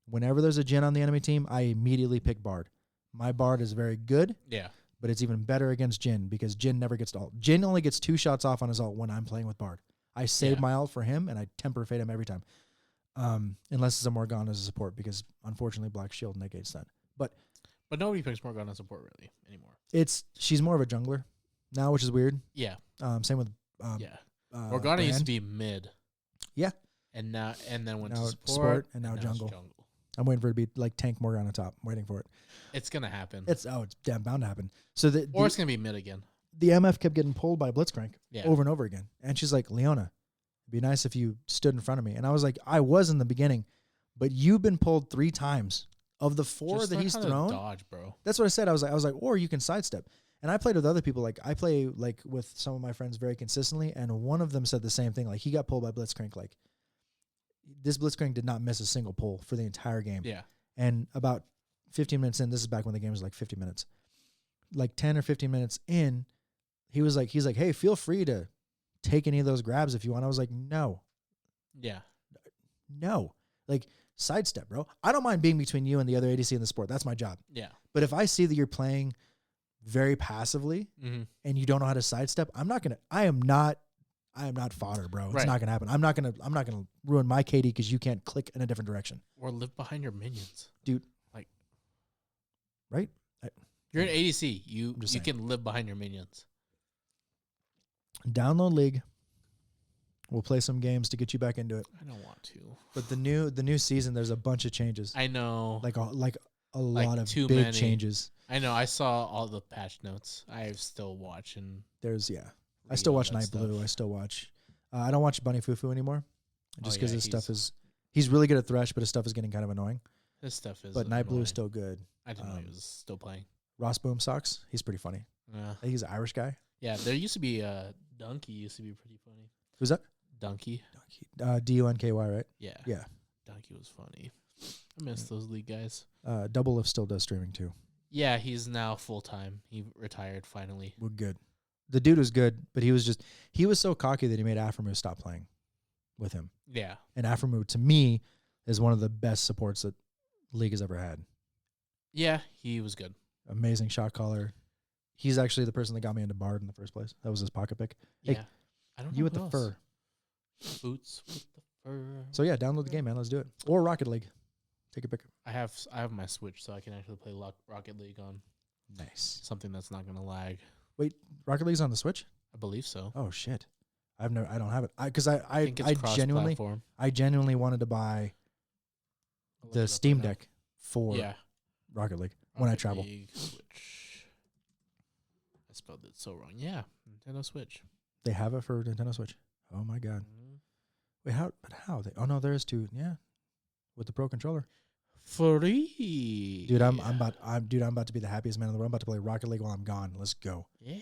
Whenever there's a Jhin on the enemy team, I immediately pick Bard. My Bard is very good. Yeah. But it's even better against Jhin because Jhin never gets to ult. Jhin only gets 2 shots off on his ult when I'm playing with Bard. I save my ult for him, and I temper fade him every time. Unless it's a Morgana as a support, because unfortunately Black Shield negates that. But nobody picks Morgana as support really anymore. She's more of a jungler now, which is weird. Yeah. Same with Morgana used to be mid. Yeah. And then went to support and now jungle. I'm waiting for it to be like tank Morgana top. I'm waiting for it. It's gonna happen. It's damn bound to happen. So it's gonna be mid again. The MF kept getting pulled by Blitzcrank over and over again, and she's like, Leona, it'd be nice if you stood in front of me. And I was like, I was in the beginning, but you've been pulled 3 times of the 4 Just that he's thrown. Dodge, bro. That's what I said. I was like, or you can sidestep. And I played with other people. Like I play like with some of my friends very consistently, and one of them said the same thing. Like he got pulled by Blitzcrank. Like this Blitzcrank did not miss a single pull for the entire game. Yeah. And about 15 minutes in, this is back when the game was like 50 minutes, like 10 or 15 minutes in, he's like, hey, feel free to take any of those grabs if you want. I was like, no. Yeah. No. Like, sidestep, bro. I don't mind being between you and the other ADC in the sport. That's my job. Yeah. But if I see that you're playing very passively and you don't know how to sidestep, I am not fodder, bro. It's not gonna happen. I'm not gonna ruin my KD because you can't click in a different direction. Or live behind your minions. Dude. Like, right? You're an ADC. You can live behind your minions. Download League. We'll play some games to get you back into it. I don't want to. But the new season, there's a bunch of changes. I know. Like a lot of big changes. I know. I saw all the patch notes. I still watch and I still watch Night Blue. I still watch. I don't watch Bunny Fufu anymore, just because his stuff is. He's really good at Thresh, but his stuff is getting kind of annoying. His stuff is. But Night Blue is still good. I didn't know he was still playing. Ross Boom Socks. He's pretty funny. Yeah. I think he's an Irish guy. Yeah, there used to be Donkey used to be pretty funny. Who's that? Donkey. Dunky, right? Yeah. Yeah. Donkey was funny. I miss those league guys. Double Lift still does streaming too. Yeah, he's now full time. He retired finally. We're good. The dude was good, but he was so cocky that he made Aframu stop playing with him. Yeah. And Aframu, to me, is one of the best supports that League has ever had. Yeah, he was good. Amazing shot caller. He's actually the person that got me into Bard in the first place. That was his pocket pick. Yeah. Hey, I don't know. You with the fur. Boots with the fur. So yeah, download the game, man. Let's do it. Or Rocket League. Take a pick. I have my Switch, so I can actually play Rocket League on. Nice. Something that's not gonna lag. Wait, Rocket League's on the Switch? I believe so. Oh shit. I don't have it. I genuinely cross-platform. I genuinely wanted to buy I'll look it the up Steam right now. Deck for Yeah. Rocket League when I Rocket travel. League Switch. I spelled it so wrong. Yeah, Nintendo Switch. They have it for Nintendo Switch. Oh my god. Mhm. Wait, how? But how? Oh no, there is two. Yeah, with the Pro controller. Free. Dude, I'm about to be the happiest man in the world. I'm about to play Rocket League while I'm gone. Let's go. Yeah.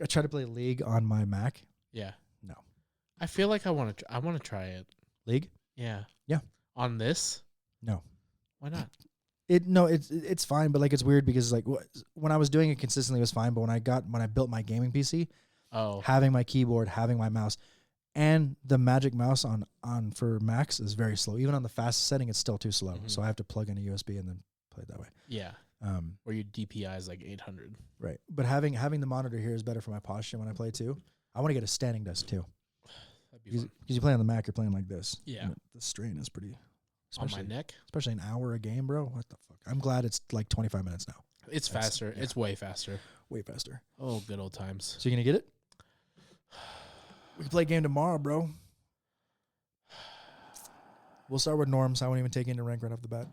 I tried to play League on my Mac. Yeah. No. I feel like I want to try it. League? Yeah. Yeah. On this? No. Why not? It's fine, but like it's weird because like when I was doing it consistently it was fine, but when I built my gaming PC, having my keyboard, having my mouse, and the Magic Mouse on for Macs is very slow. Even on the fastest setting, it's still too slow. Mhm. So I have to plug in a USB and then play it that way. Yeah. Where your DPI is like 800. Right. But having the monitor here is better for my posture when I play too. I want to get a standing desk too. That'd be Because fun. you play on the Mac, you're playing like this. Yeah. And the strain is pretty. On my neck? Especially an hour a game, bro. What the fuck? I'm glad it's like 25 minutes now. It's faster. Yeah. It's way faster. Way faster. Oh, good old times. So you gonna get it? We can play a game tomorrow, bro. We'll start with norms. I won't even take you into rank right off the bat.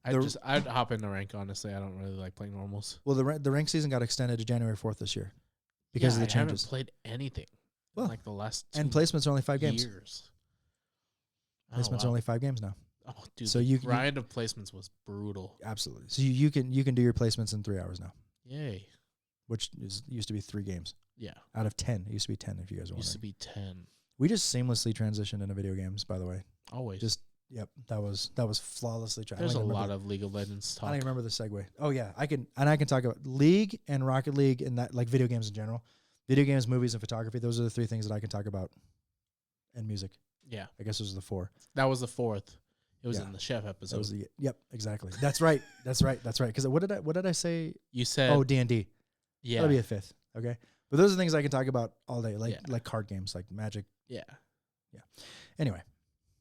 I'd hop into rank, honestly. I don't really like playing normals. Well, the rank season got extended to January 4th this year because of the I changes. haven't played anything Well, in like the last and 2 placements are only 5 games. years. Placements are only 5 games now. Oh, dude. So The you grind of placements was brutal. Absolutely. So you can do your placements in 3 hours now, Yay. which used to be 3 games Yeah. out of 10. It used to be 10 if you guys are Used to wondering. be 10. We just seamlessly transitioned into video games, by the way. Always. Just yep, that was flawlessly. There's a lot of League of Legends I talk. don't even remember the segue. Oh yeah, I can talk about League and Rocket League and that like video games in general, video games, movies, and photography. Those are the 3 things that I can talk about, and music. Yeah. I guess those are the 4. That was the 4th. It was Yeah. in the chef That episode. was the yep, exactly. That's right. That's right. Because what did I say? You said, Oh, D&D. yeah. That'll be a 5th. Okay, but those are things I can talk about all day, Yeah. like card games, like Magic. Yeah. Anyway,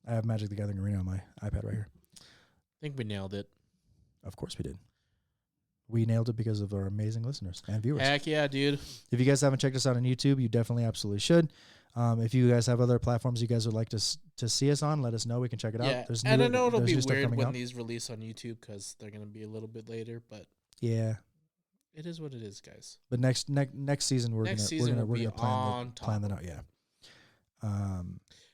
I have Magic the Gathering Arena on my iPad right here. I think we nailed it. Of course we did. We nailed it because of our amazing listeners and viewers. Heck yeah, dude. If you guys haven't checked us out on YouTube, you definitely absolutely should. If you guys have other platforms you guys would like to see us on, let us know. We can check it Yeah. out. There's And I new- know it'll there's be new stuff weird coming when out. these release on YouTube because they're going to be a little bit later, but Yeah, it is what it is, guys. but next season we're Next gonna season will be plan on that top. out. Yeah.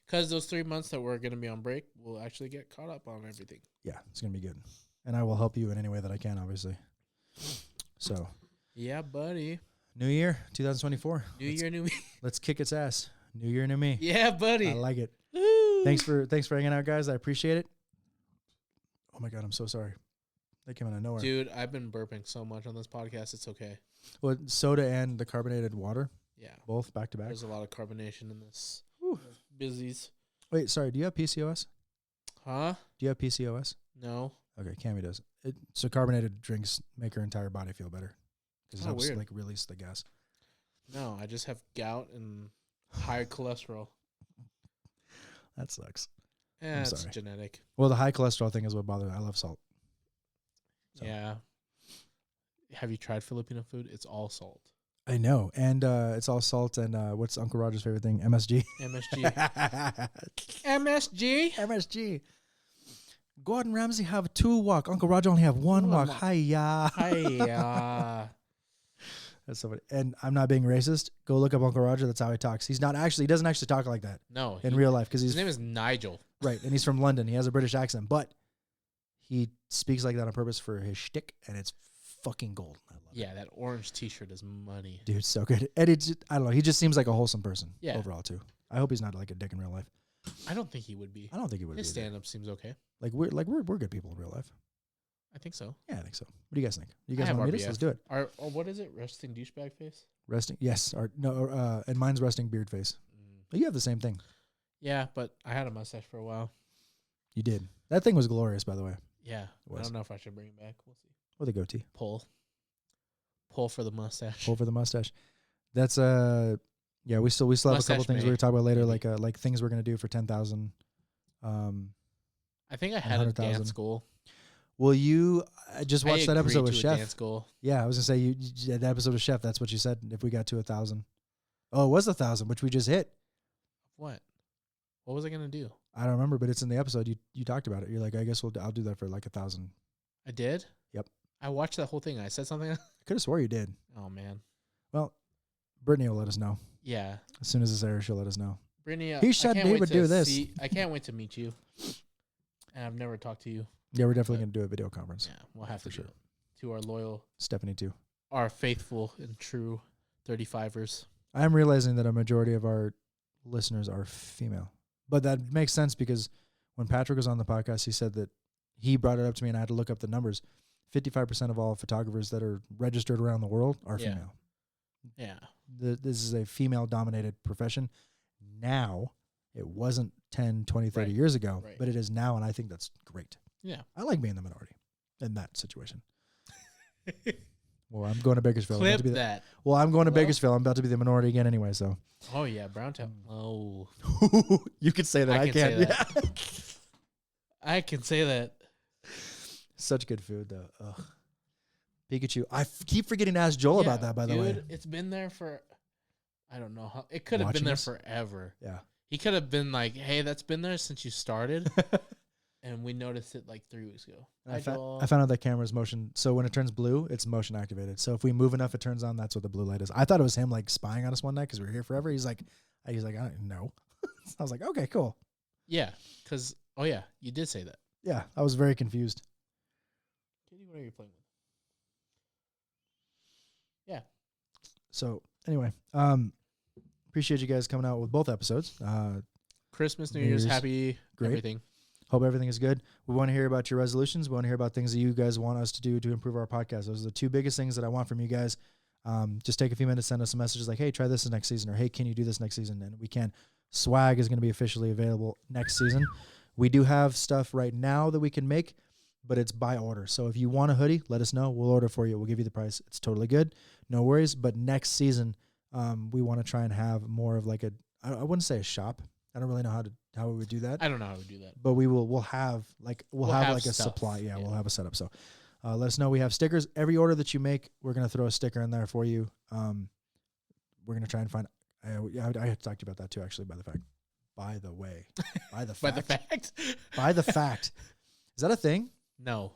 Because those 3 months that we're going to be on break, we'll actually get caught up on everything. Yeah, it's gonna be good, and I will help you in any way that I can, obviously. So, Yeah, buddy. New Year, 2024. New year, new me. Let's kick its ass. New Year, new me. Yeah, buddy. I like it. Woo. Thanks for hanging out, guys. I appreciate it. Oh my god, I'm so sorry. They came out of nowhere. Dude, I've been burping so much on this podcast. It's okay. Well, soda and the carbonated water, Yeah. both back to back. There's a lot of carbonation in this. Whew. Busies. Wait, sorry. Do you have PCOS? Huh? Do you have PCOS? No. Okay, Cammy does. So carbonated drinks make her entire body feel better because it Oh, helps weird. like release the gas. No, I just have gout and high cholesterol. That sucks. Yeah, it's sorry. genetic. Well, the high cholesterol thing is what bothers me. I love salt. So. Yeah. Have you tried Filipino food? It's all salt. I know, and it's all salt. And what's Uncle Roger's favorite thing? MSG. MSG. MSG? MSG. Gordon Ramsay have 2 walk. Uncle Roger only have 1 walk. Hiya. Hiya. That's so funny. And I'm not being racist. Go look up Uncle Roger. That's how he talks. He doesn't actually talk like that No. in real life because His he's name is Nigel. right, and he's from London. He has a British accent, but he speaks like that on purpose for his shtick, and it's fucking gold. I love it. Yeah, that orange T-shirt is money. Dude, so good. And I don't know. He just seems like a wholesome person. Yeah. Overall, too. I hope he's not like a dick in real life. I don't think he would be. I don't think he would His be. stand-up seems okay. Like we're good people in real life. I think so. Yeah, I think so. What do you guys think? You I guys have want to meet us? RBF. Let's do it. Or what is it? Resting douchebag face? Resting, yes, or no, and mine's resting beard face. But you have the same thing. Yeah, but I had a mustache for a while. You did. That thing was glorious, by the way. Yeah. I Was. don't know if I should bring it back. We'll see. Or the goatee. Pull for the mustache. Pull for the mustache. That's yeah. We still have a couple Mustache things May. we're talking about later, Maybe. like things we're gonna do for 10,000. I think I had a 100,000. dance school. Well, you I just watched that episode with to a Chef. dance school. Yeah, I was gonna say you that episode of Chef. That's what you said. If we got to 1,000, oh, it was 1,000, which we just hit. What? What was I gonna do? I don't remember, but it's in the episode. You talked about it. You're like, I guess I'll do that for like 1,000. I did. Yep. I watched that whole thing. I said something. I could have swore you did. Oh man. Well, Brittany will let us know. Yeah. As soon as this airs, she'll let us know. Brittany, He shouldn't be able to do this. I can't wait to meet you. And I've never talked to you. Yeah, we're definitely going to do a video conference. Yeah, we'll have to sure. do it. To our loyal, Stephanie too. our faithful and true 35ers. I'm realizing that a majority of our listeners are female. But that makes sense because when Patrick was on the podcast, he said that he brought it up to me and I had to look up the numbers. 55% of all photographers that are registered around the world are female. Yeah. This is a female-dominated profession. Now, it wasn't 10, 20, 30 years ago, but it is now, and I think that's great. Yeah. I like being the minority in that situation. Well, I'm going to Bakersfield. Clip that. Well, I'm going to Bakersfield. I'm about to be the minority again anyway, so. Oh, yeah, Browntown. Oh. You could say that. I can't. Say that. Yeah. I can say that. Such good food, though. Ugh. Pikachu. I keep forgetting to ask Joel about that, by the way. It's been there for, I don't know how. It could have been there forever. Yeah. He could have been like, hey, that's been there since you started. And we noticed it like 3 weeks ago. I found out that camera's motion. So when it turns blue, it's motion activated. So if we move enough, it turns on. That's what the blue light is. I thought it was him like spying on us one night because we were here forever. He's like, I don't know. I was like, okay, cool. Yeah. Because, oh, yeah, you did say that. Yeah. I was very confused. Kitty, what are you playing with? Yeah. So anyway, appreciate you guys coming out with both episodes. Christmas, New Year's, happy, great. Everything. Hope everything is good. We want to hear about your resolutions. We want to hear about things that you guys want us to do to improve our podcast. Those are the two biggest things that I want from you guys. Just take a few minutes, send us some messages like, hey, try this next season, or hey, can you do this next season? And we can. Swag is going to be officially available next season. We do have stuff right now that we can make, but it's by order. So if you want a hoodie, let us know. We'll order for you. We'll give you the price. It's totally good. No worries. But next season, we want to try and have more of like I wouldn't say a shop. I don't really know how we would do that. I don't know how we do that. But we'll have like a supply. Yeah, we'll have a setup. So let us know. We have stickers. Every order that you make, we're gonna throw a sticker in there for you. We're gonna try and find. I had to talk to you about that too. Actually, by the fact. By the way, by the fact. By the fact. Is that a thing? No,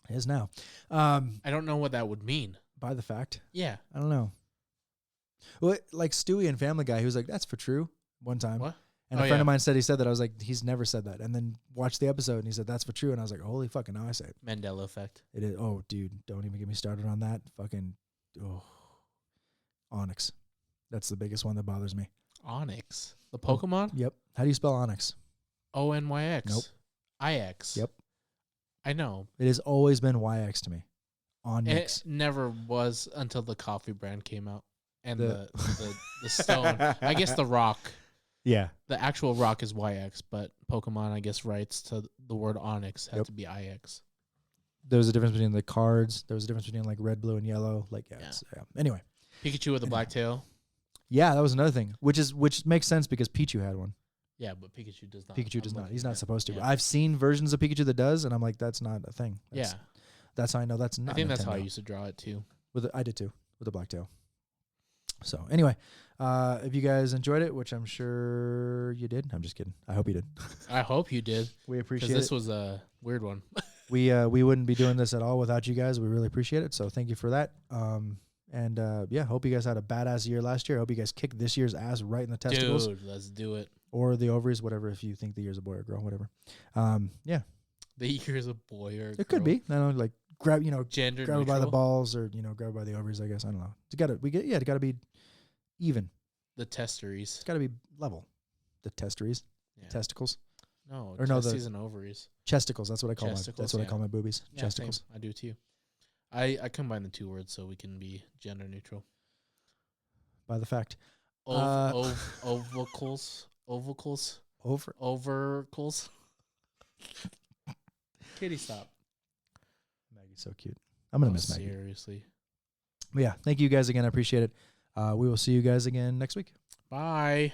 it is now. I don't know what that would mean. By the fact. Yeah, I don't know. Well, like Stewie and Family Guy, he was like, "That's for true." One time. What? And a friend of mine said he said that. I was like, he's never said that. And then watched the episode and he said, that's for true. And I was like, holy fucking, now I say it. Mandela effect. It is. Oh, dude, don't even get me started on that. Fucking, Onyx. That's the biggest one that bothers me. Onyx? The Pokemon? Yep. How do you spell Onyx? Onyx. Nope. IX. Yep. I know. It has always been YX to me. Onyx. It never was until the coffee brand came out. And the stone. I guess the rock. Yeah. The actual rock is YX, but Pokemon, I guess, writes to the word Onyx had to be IX. There was a difference between the cards. There was a difference between like red, blue, and yellow. Like, yeah. Anyway. Pikachu with a black tail. Yeah, that was another thing, which makes sense because Pichu had one. Yeah, but Pikachu does not. Pikachu does not. He's not supposed to. Yeah. I've seen versions of Pikachu that does, and I'm like, that's not a thing. That's how I know that's not. I think Nintendo. that's how I used to draw it too. I did too, with a black tail. So anyway, if you guys enjoyed it, which I'm sure you did, I'm just kidding. I hope you did. I hope you did. We appreciate it. This was a weird one. We wouldn't be doing this at all without you guys. We really appreciate it. So thank you for that. Hope you guys had a badass year last year. I hope you guys kicked this year's ass right in the testicles. Dude, let's do it. Or the ovaries, whatever, if you think the year's a boy or girl, whatever. The year's a boy or a girl. It could be. I don't know, like grab, gender grab neutral. it by the balls or, grab it by the ovaries, I guess. I don't know. It got to be even. The testes. It's got to be level. The testes. Yeah. Testicles. No, or testes and ovaries. Chesticles. That's what I call I call my boobies. Yeah, chesticles. Same. I do too. I combine the two words so we can be gender neutral. By the fact. Ovacles. Overcles. Kitty, stop. Maggie's so cute. I'm going to miss Maggie. Seriously. But yeah, thank you guys again. I appreciate it. We will see you guys again next week. Bye.